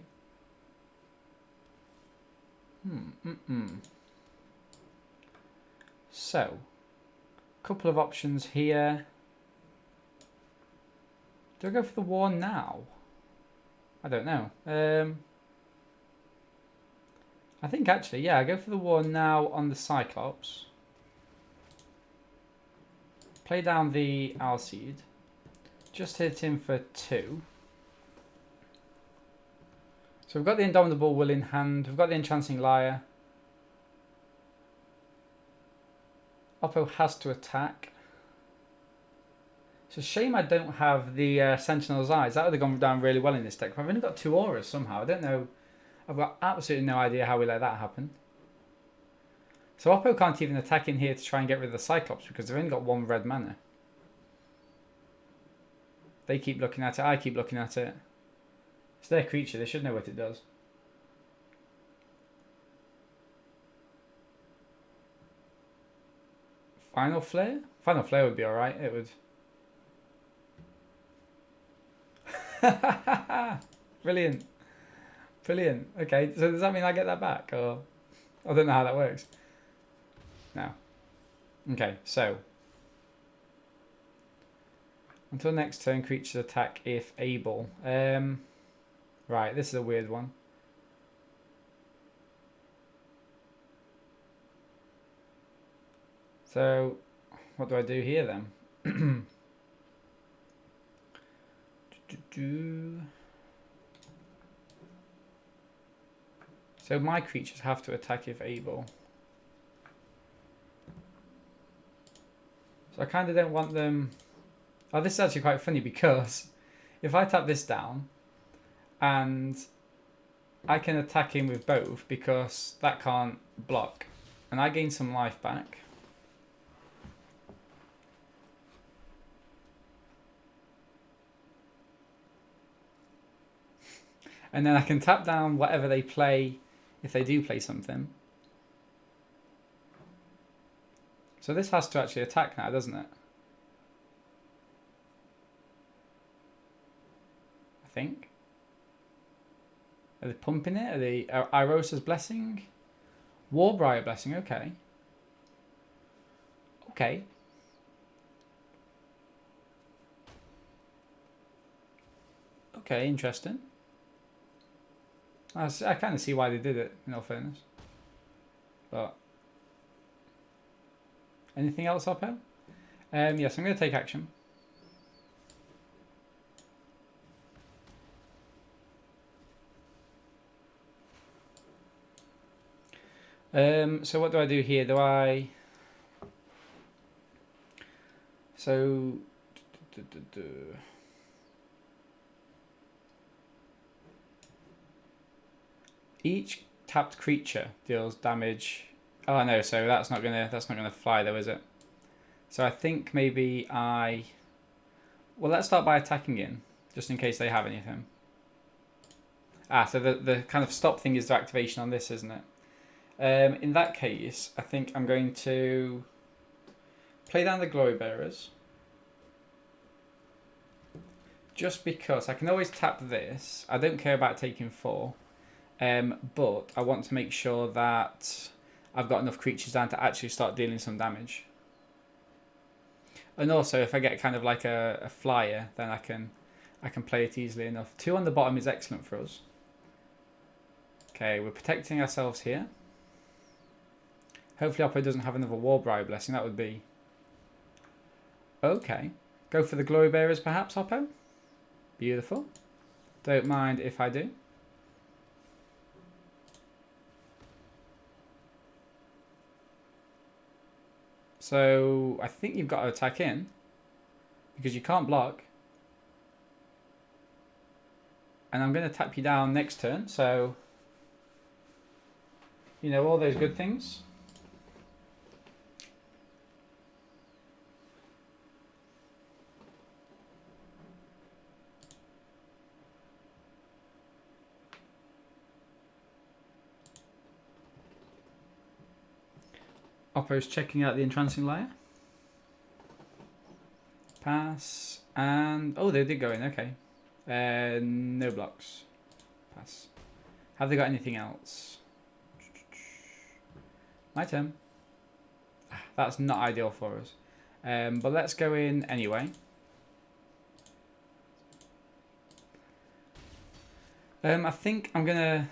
Speaker 1: So, couple of options here. Do I go for the war now? I don't know. I think actually, yeah, I go for the war now on the Cyclops. Play down the Alseid. Just hit him for 2. So we've got the Indomitable Will in hand. We've got the Enchanting Liar. Oppo has to attack. It's a shame I don't have the Sentinel's Eyes. That would have gone down really well in this deck. I've only got 2 auras somehow. I don't know. I've got absolutely no idea how we let that happen. So Oppo can't even attack in here to try and get rid of the Cyclops because they've only got 1 red mana. They keep looking at it. I keep looking at it. It's their creature. They should know what it does. Final Flare? Final Flare would be alright. It would... Brilliant. Brilliant. Okay, so does that mean I get that back? Or I don't know how that works. No. Okay, so until next turn, creatures attack if able. Right, this is a weird one. So what do I do here then? So my creatures have to attack if able. So I kind of don't want them... Oh, this is actually quite funny because if I tap this down and I can attack him with both because that can't block and I gain some life back. And then I can tap down whatever they play if they do play something. So this has to actually attack now, doesn't it? I think. Are they pumping it? Are they Irosa's Blessing? Warbriar Blessing, okay. Okay. Okay, interesting. I kind of see why they did it, in all fairness. But anything else, Oppo? Yes, I'm going to take action. So what do I do here? Do I... So... Each tapped creature deals damage. Oh no, so that's not gonna fly though, is it? So I think maybe I... Well, let's start by attacking in, just in case they have anything. Ah, so the kind of stop thing is the activation on this, isn't it? In that case, I think I'm going to play down the Glory Bearers. Just because I can always tap this. I don't care about taking 4. But I want to make sure that I've got enough creatures down to actually start dealing some damage. And also, if I get kind of like a flyer, then I can play it easily enough. 2 on the bottom is excellent for us. Okay, we're protecting ourselves here. Hopefully Oppo doesn't have another Warbriar Blessing. That would be... Okay. Go for the Glory Bearers perhaps, Oppo? Beautiful. Don't mind if I do. So I think you've got to attack in because you can't block. And I'm going to tap you down next turn. So, you know, all those good things. Oppo's checking out the Entrancing Lair. Pass. And... oh, they did go in. Okay. No blocks. Pass. Have they got anything else? My turn. That's not ideal for us. But let's go in anyway. I think I'm going to...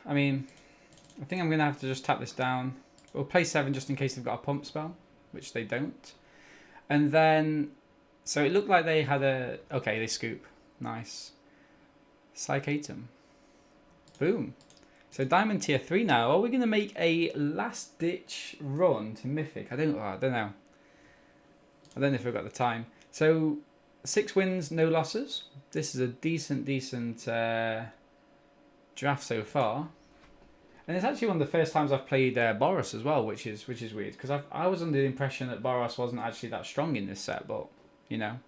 Speaker 1: I think I'm going to have to just tap this down. We'll play 7 just in case they've got a pump spell, which they don't. And then, so it looked like they had a, okay, they scoop. Nice. Psychatum. Boom. So Diamond tier 3 now. Are we going to make a last ditch run to Mythic? I don't know. I don't know if we've got the time. So 6 wins, no losses. This is a decent draft so far. And it's actually one of the first times I've played Boros as well, which is weird because I was under the impression that Boros wasn't actually that strong in this set, but you know.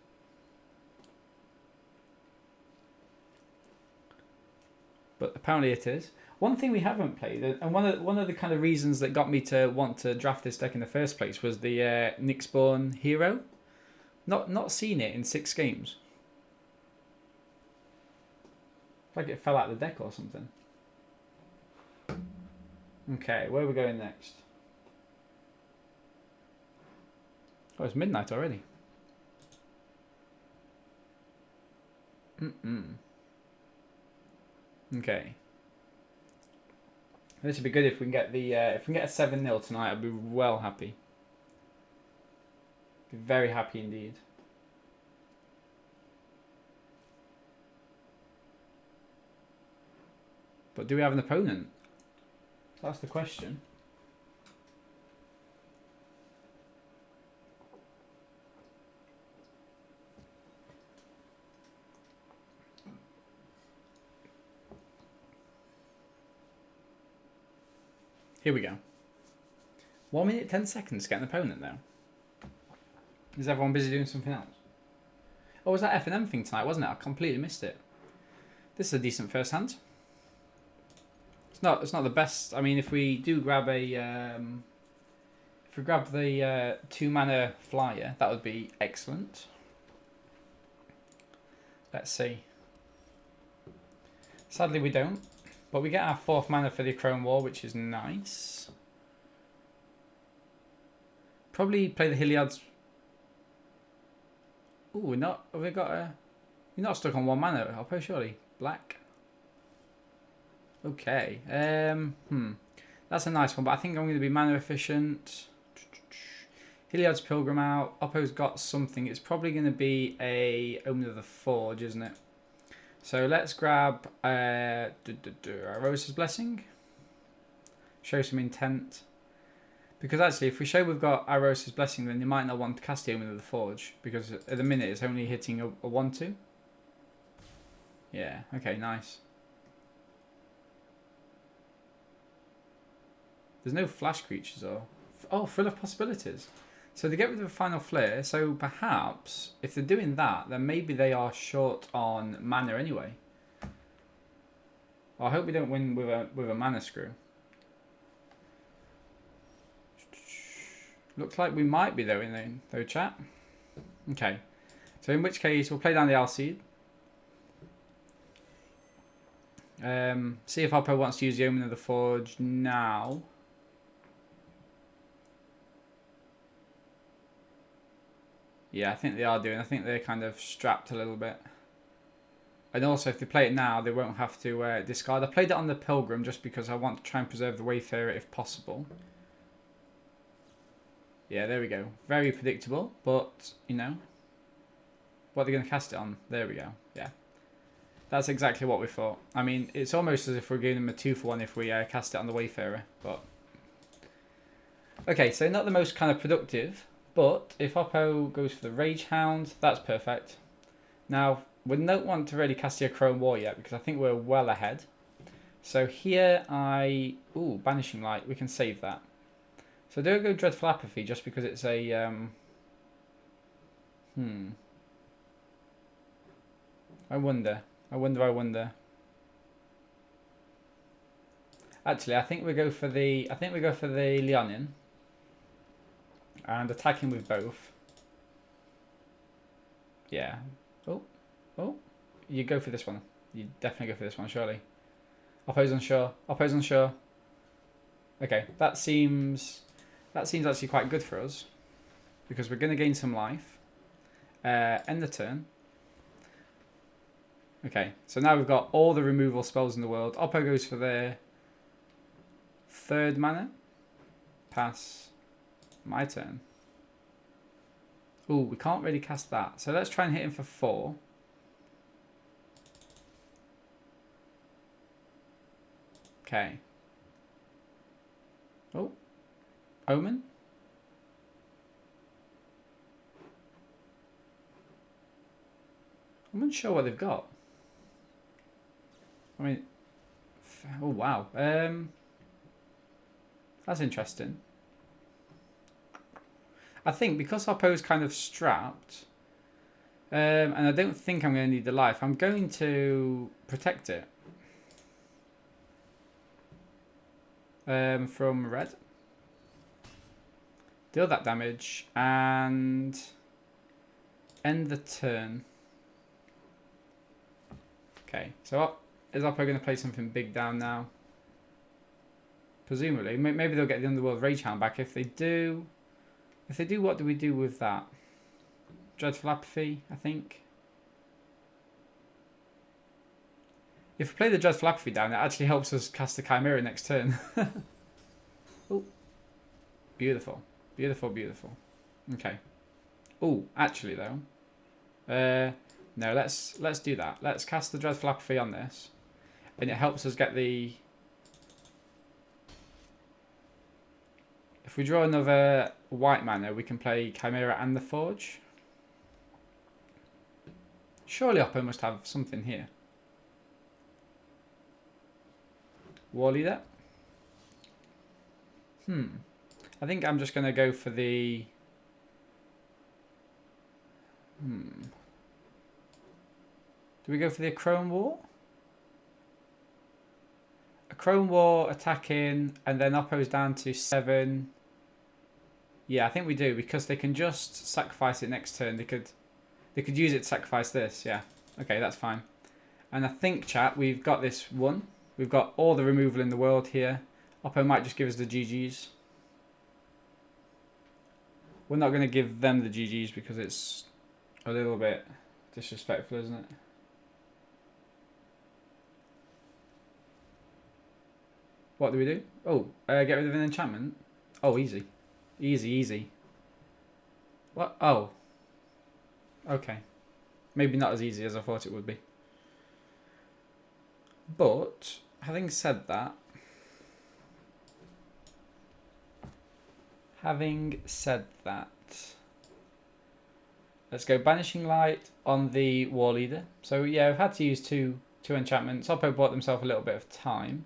Speaker 1: But apparently it is. One thing we haven't played, and one of the kind of reasons that got me to want to draft this deck in the first place was the Nyxborn Hero. Not seen it in 6 games. Like it fell out of the deck or something. Okay, where are we going next? Oh, it's midnight already. Okay. This would be good if we can get the if we can get a 7-0 tonight. I'd be well happy. Be very happy indeed. But do we have an opponent? That's the question. Here we go. 1 minute 10 seconds to get an opponent now. Is everyone busy doing something else? Oh, was that F&M thing tonight, wasn't it? I completely missed it. This is a decent first hand. It's not the best. I mean, if we do grab a if we grab the 2-mana flyer, that would be excellent. Let's see. Sadly, we don't, but we get our 4th mana for the Chrome War, which is nice. Probably play the Heliod's. Ooh, we're not. Have we got a? You're not stuck on 1 mana, I'll play surely. Black. Okay. That's a nice one, but I think I'm going to be mana efficient. Heliod's Pilgrim out. Oppo's got something. It's probably going to be a Omen of the Forge, isn't it? So let's grab Rose's Blessing. Show some intent. Because actually, if we show we've got Rose's Blessing, then you might not want to cast the Omen of the Forge. Because at the minute, it's only hitting a 1/2. Yeah, okay, nice. There's no flash creatures or... oh, full of possibilities. So they get rid of the Final Flare. So perhaps, if they're doing that, then maybe they are short on mana anyway. Well, I hope we don't win with a mana screw. Looks like we might be though, chat. Okay. So in which case, we'll play down the Alseed. See if Oppo wants to use the Omen of the Forge now. Yeah, I think they are doing. I think they're kind of strapped a little bit. And also, if they play it now, they won't have to discard. I played it on the Pilgrim just because I want to try and preserve the Wayfarer if possible. Yeah, there we go. Very predictable, but, you know. What are they going to cast it on? There we go. Yeah. That's exactly what we thought. I mean, it's almost as if we're giving them a 2-for-1 if we cast it on the Wayfarer, but... Okay, so not the most kind of productive, but if Oppo goes for the Rage Hound, that's perfect. Now, we don't want to really cast the Chrome War yet, because I think we're well ahead. So here Ooh, Banishing Light, we can save that. So don't go Dreadful Apathy, just because it's a... I wonder. Actually, I think we go for the Leonin. And attacking with both. Yeah. Oh. You go for this one. You definitely go for this one, surely. Oppo's unsure. Okay, that seems actually quite good for us. Because we're going to gain some life. End the turn. Okay, so now we've got all the removal spells in the world. Oppo goes for their 3rd mana. Pass. My turn. Ooh, we can't really cast that. So let's try and hit him for 4. Okay. Oh. Omen. I'm unsure what they've got. I mean, oh wow. That's interesting. I think because Oppo's kind of strapped, and I don't think I'm going to need the life, I'm going to protect it. From red. Deal that damage and end the turn. Okay, so is Oppo going to play something big down now? Presumably. Maybe they'll get the Underworld Rage Hound back. If they do, what do we do with that? Dreadful Apathy, I think. If we play the Dreadful Apathy down, it actually helps us cast the Chimera next turn. Oh, beautiful. Okay. Oh, actually though. No, let's do that. Let's cast the Dreadful Apathy on this. And it helps us get the... If we draw another white mana, we can play Chimera and the Forge. Surely Oppo must have something here. War Leader. I think I'm just going to go for the... Do we go for the Chrome War? A Chrome War attacking, and then Oppo's down to 7. Yeah, I think we do, because they can just sacrifice it next turn. They could use it to sacrifice this, yeah. Okay, that's fine. And I think, chat, we've got this one. We've got all the removal in the world here. Oppo might just give us the GGs. We're not going to give them the GGs because it's a little bit disrespectful, isn't it? What do we do? Oh, get rid of an enchantment? Oh, easy. Easy. What? Oh. Okay. Maybe not as easy as I thought it would be. But, having said that... Let's go Banishing Light on the War Leader. So yeah, I've had to use two enchantments. Oppo bought themselves a little bit of time.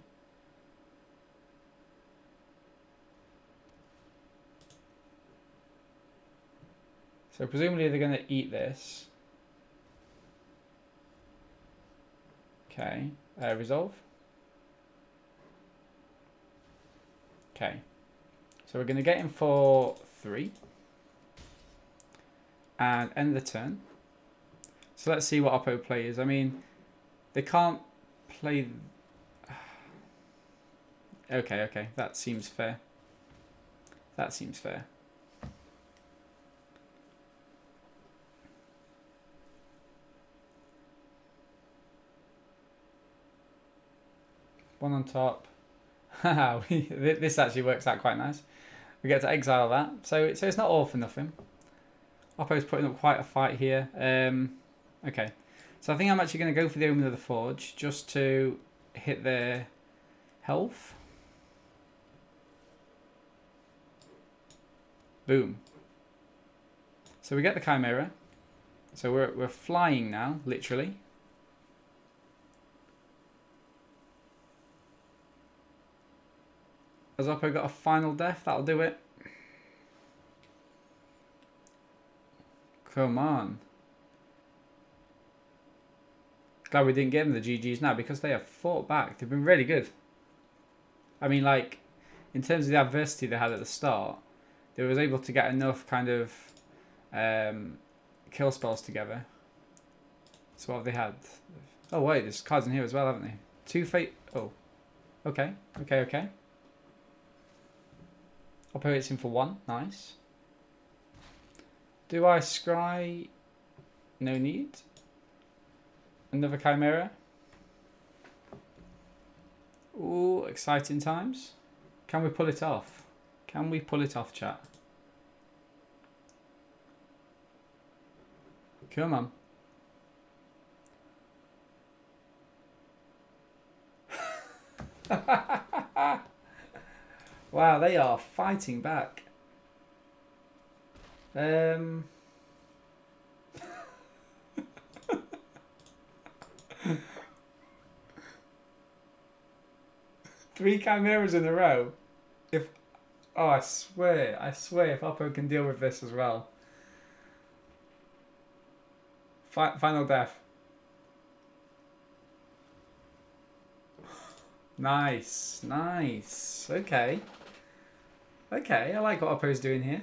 Speaker 1: So presumably they're going to eat this. Okay, resolve. Okay, so we're going to get him for 3. And end the turn. So let's see what Oppo plays. I mean, they can't play... Okay. That seems fair. That seems fair. One on top. This actually works out quite nice. We get to exile that. So it's not all for nothing. Oppo's putting up quite a fight here. Okay. So I think I'm actually going to go for the Omen of the Forge just to hit their health. Boom. So we get the Chimera. So we're flying now, literally. Has Oppo got a final death? That'll do it. Come on. Glad we didn't give them the GGs now because they have fought back. They've been really good. I mean, like, in terms of the adversity they had at the start, they was able to get enough kind of kill spells together. So what have they had? Oh wait, there's cards in here as well, haven't they? 2 fate. Oh, okay. Oppo hits him for 1. Nice. Do I scry? No need. Another Chimera. Ooh, exciting times. Can we pull it off? Can we pull it off, chat? Come on. Wow, they are fighting back. 3 Chimeras in a row. I swear if Oppo can deal with this as well. Final death. Nice. Okay, I like what Oppo's doing here.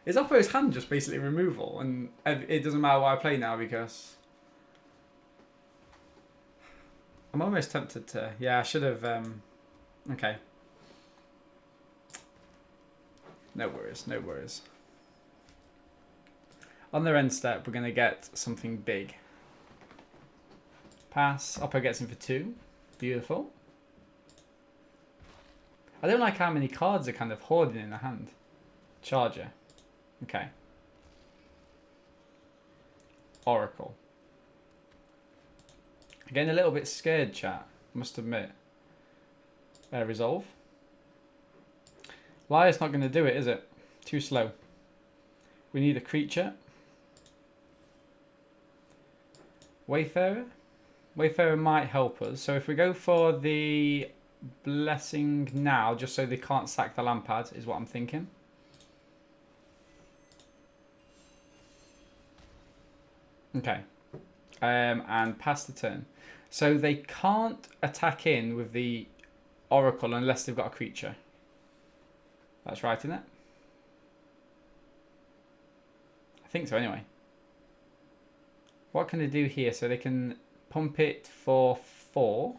Speaker 1: Is Oppo's hand just basically removal and it doesn't matter what I play now because... I'm almost tempted to... Yeah, I should have... Okay. No worries. On their end step, we're going to get something big. Pass. Oppo gets him for 2. Beautiful. I don't like how many cards are kind of hoarding in the hand. Charger. Okay. Oracle. Getting a little bit scared, chat. Must admit. Resolve. Liar's not going to do it, is it? Too slow. We need a creature. Wayfarer. Wayfarer might help us. So if we go for the Blessing now, just so they can't sack the Lampad, is what I'm thinking. Okay. And pass the turn. So they can't attack in with the Oracle unless they've got a creature. That's right, isn't it? I think so anyway. What can they do here? So they can pump it for 4.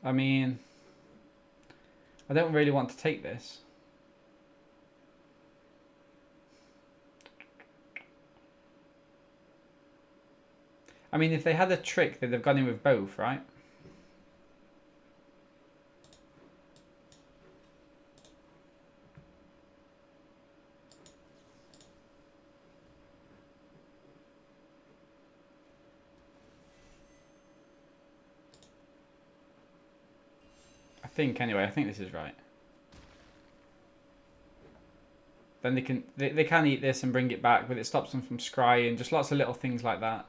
Speaker 1: I mean, I don't really want to take this. I mean, if they had a trick, they'd have gone in with both, right? Anyway, I think this is right. Then they can eat this and bring it back, but it stops them from scrying. Just lots of little things like that.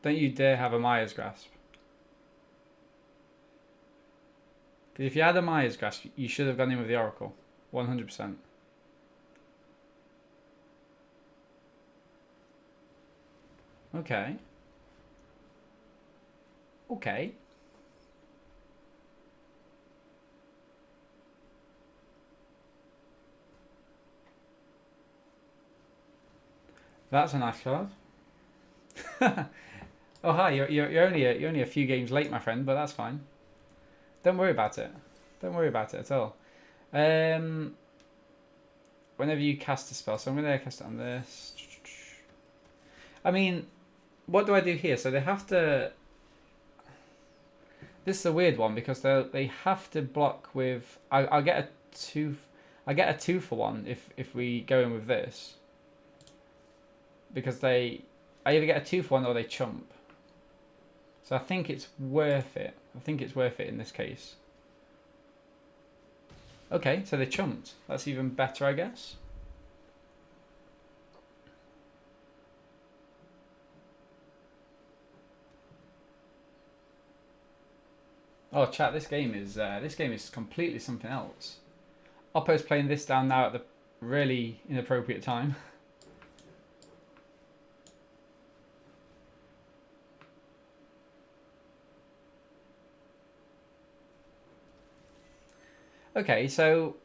Speaker 1: Don't you dare have a Maya's Grasp. Because if you had a Maya's Grasp, you should have gone in with the Oracle. 100%. Okay. Okay. That's a nice card. Oh hi, you're only a few games late, my friend, but that's fine. Don't worry about it. Don't worry about it at all. Whenever you cast a spell, so I'm going to cast it on this. I mean, what do I do here? So they have to. This is a weird one because they have to block with. I'll get a two. I get a 2-for-1 if we go in with this. Because I either get a 2-for-1 or they chump. So I think it's worth it. I think it's worth it in this case. Okay, so they chumped. That's even better, I guess. Oh, chat! This game is completely something else. Oppo's playing this down now at the really inappropriate time. Okay, so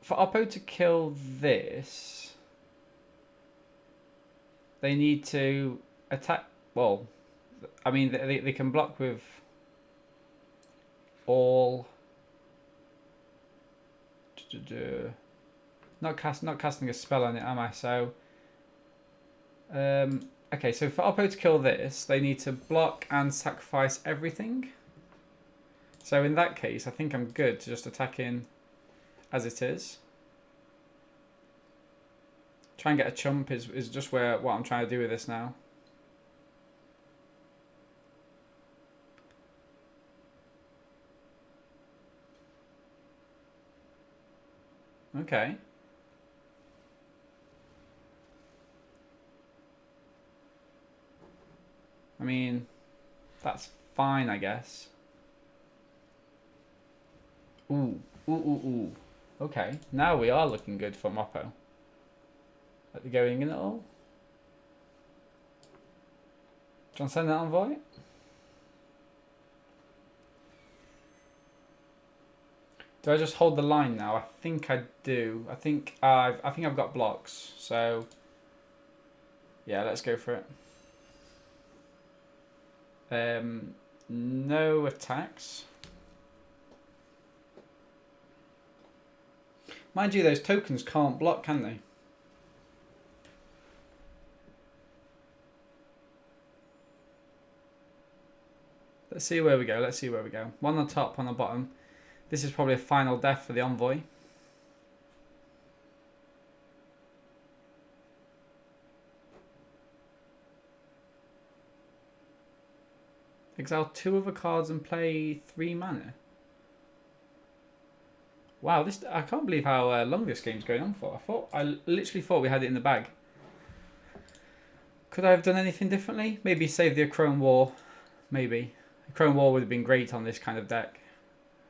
Speaker 1: for Oppo to kill this, they need to attack. Well, I mean, they can block with all. Not casting a spell on it, am I? So, okay. So for Oppo to kill this, they need to block and sacrifice everything. So in that case, I think I'm good to just attack in as it is. Try and get a chump is just what I'm trying to do with this now. Okay. I mean, that's fine, I guess. Ooh. Okay, now we are looking good for Moppo. Are they going in at all? Do you want to send that envoy? Do I just hold the line now? I think I do. I think I've got blocks. So yeah, let's go for it. No attacks. Mind you, those tokens can't block, can they? Let's see where we go. Let's see where we go. One on top, one on bottom. This is probably a final death for the envoy. Exile 2 other cards and play 3 mana. Wow, I can't believe how long this game's going on for. I literally thought we had it in the bag. Could I have done anything differently? Maybe save the Chrome War. Maybe. The Chrome War would have been great on this kind of deck.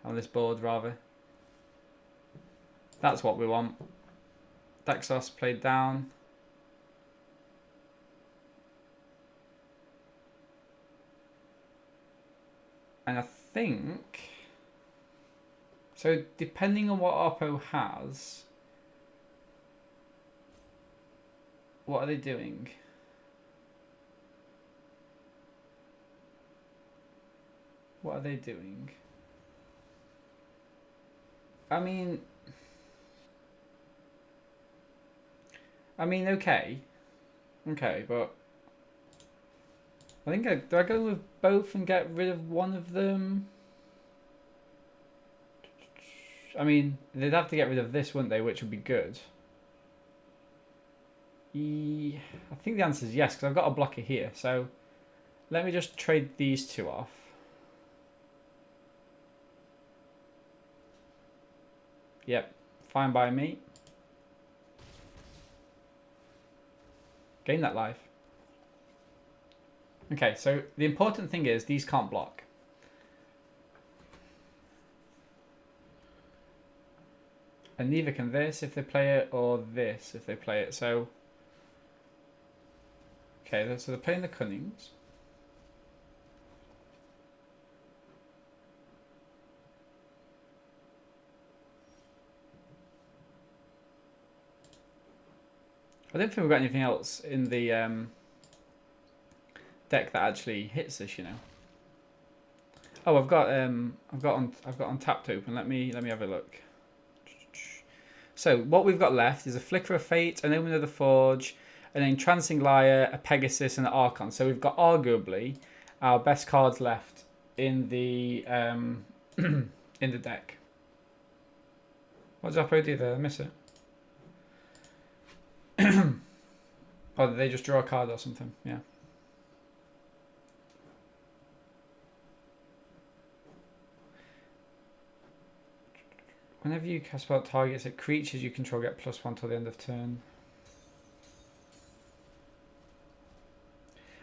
Speaker 1: On this board, rather. That's what we want. Daxos played down. And I think... So, depending on what Oppo has... What are they doing? What are they doing? I mean, okay, but I think do I go with both and get rid of one of them? I mean, they'd have to get rid of this, wouldn't they? Which would be good. I think the answer is yes, because I've got a blocker here. So let me just trade these two off. Yep, fine by me. Gain that life. Okay, so the important thing is these can't block. And neither can this if they play it, or this if they play it. So, okay, so they're playing the Cunnings. I don't think we've got anything else in the deck that actually hits this, you know. Oh, I've got Untapped open. Let me have a look. So what we've got left is a Flicker of Fate, an Omen of the Forge, an Entrancing Lyre, a Pegasus, and an Archon. So we've got arguably our best cards left in the in the deck. What did Oppo do there? I miss it. Or did they just draw a card or something? Yeah. Whenever you cast spell targets at creatures you control, get +1 till the end of turn.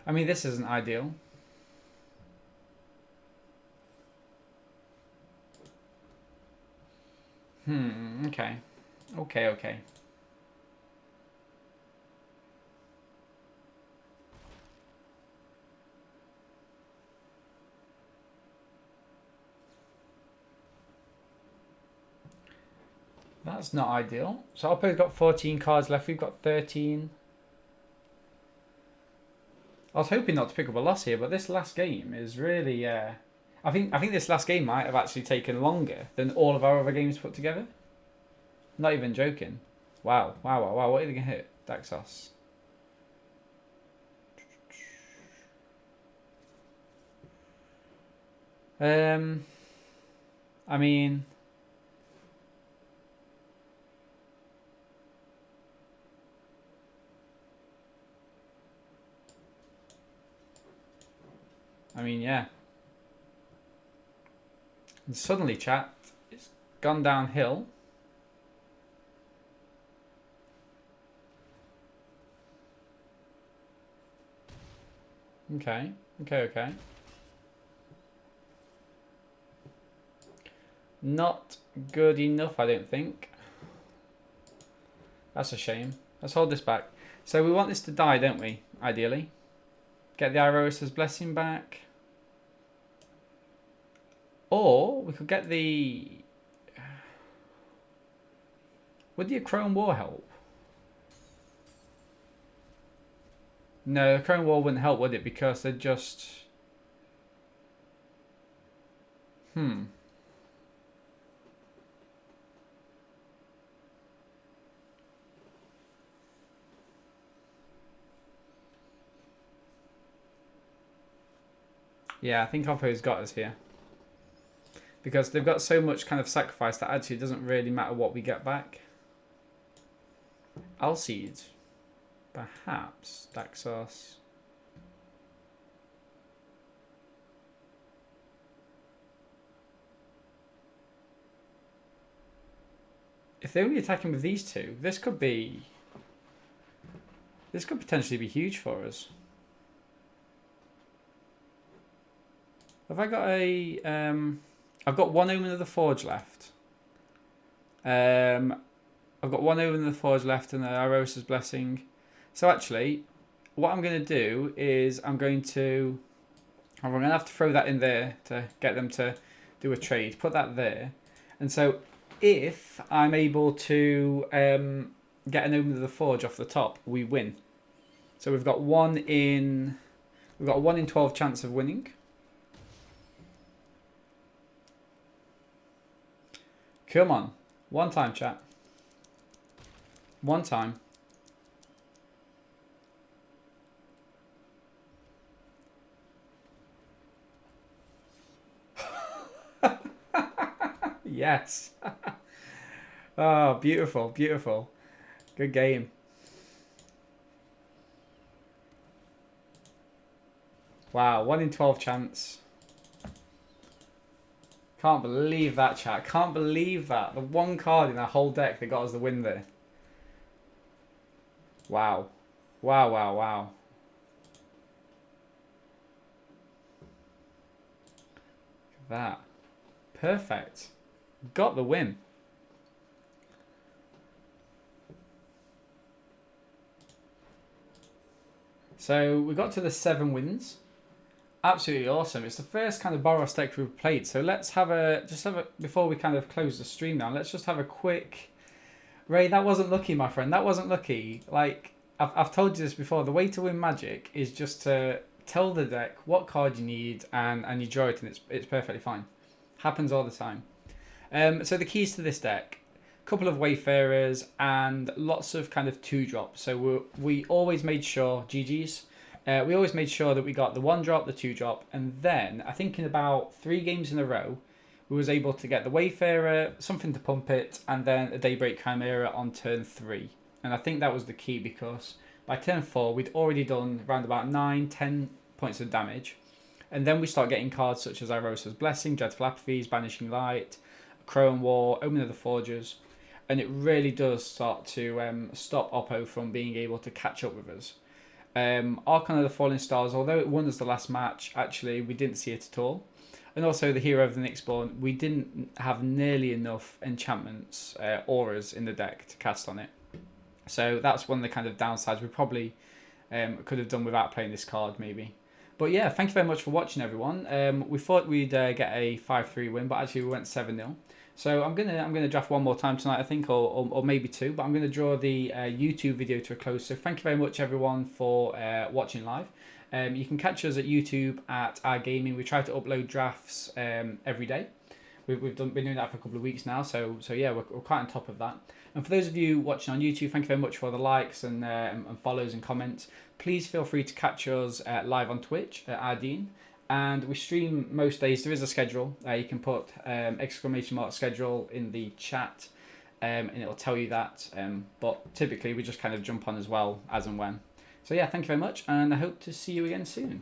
Speaker 1: I mean, this isn't ideal. Okay. Okay. That's not ideal. So Oppo's got 14 cards left. We've got 13. I was hoping not to pick up a loss here, but this last game is really... I think this last game might have actually taken longer than all of our other games put together. Not even joking. Wow. What are they going to hit? Daxos. I mean... yeah. And suddenly, chat, it's gone downhill. Okay. Not good enough, I don't think. That's a shame. Let's hold this back. So we want this to die, don't we? Ideally. Get the Irosa's Blessing back. Or we could get the... Would the Achrome War help? No, the Achrome War wouldn't help, would it? Because they're just... Yeah, I think Oppo's got us here. Because they've got so much kind of sacrifice that actually it doesn't really matter what we get back. Alseed. Perhaps. Daxos. If they're only attacking with these two, this could potentially be huge for us. Have I got a... I've got one Omen of the Forge left. I've got one Omen of the Forge left and Irosa's Blessing. So actually, what I'm going to do is I'm going to have to throw that in there to get them to do a trade. Put that there. And so if I'm able to get an Omen of the Forge off the top, we win. So we've got 1 in 12 chance of winning. Come on. One time, chat. One time. Yes. Oh, beautiful. Good game. Wow, 1 in 12 chance. Can't believe that, chat. Can't believe that. The one card in our whole deck that got us the win there. Wow. Wow. Look at that. Perfect. Got the win. So we got to the 7 wins. Absolutely awesome. It's the first kind of Boros deck we've played. So let's have a before we kind of close the stream down. Let's just have a quick. Ray, that wasn't lucky, my friend. That wasn't lucky. Like I've told you this before. The way to win Magic is just to tell the deck what card you need and you draw it, and it's perfectly fine. Happens all the time. So the keys to this deck: a couple of Wayfarers and lots of kind of 2-drops. So we always made sure GGs. We always made sure that we got the 1-drop, the 2-drop, and then I think in about 3 games in a row, we was able to get the Wayfarer, something to pump it, and then a Daybreak Chimera on turn 3. And I think that was the key because by turn 4, we'd already done around about 9-10 points of damage. And then we start getting cards such as Irosa's Blessing, Dreadful Apathies, Banishing Light, Crone War, Omen of the Forgers. And it really does start to stop Oppo from being able to catch up with us. Archon of the Falling Stars, although it won us the last match, actually we didn't see it at all. And also the Hero of the Nyxborn, we didn't have nearly enough enchantments, auras in the deck to cast on it. So that's one of the kind of downsides. We probably could have done without playing this card maybe. But yeah, thank you very much for watching, everyone. We thought we'd get a 5-3 win, but actually we went 7-0. So I'm gonna draft one more time tonight, I think, or maybe 2. But I'm gonna draw the YouTube video to a close. So thank you very much, everyone, for watching live. You can catch us at YouTube at Our Gaming. We try to upload drafts every day. We've been doing that for a couple of weeks now. So yeah, we're quite on top of that. And for those of you watching on YouTube, thank you very much for the likes and follows and comments. Please feel free to catch us live on Twitch at Ardeen. And we stream most days. There is a schedule. You can put ! schedule in the chat and it'll tell you that. But typically we just kind of jump on as well as and when. So yeah, thank you very much, and I hope to see you again soon.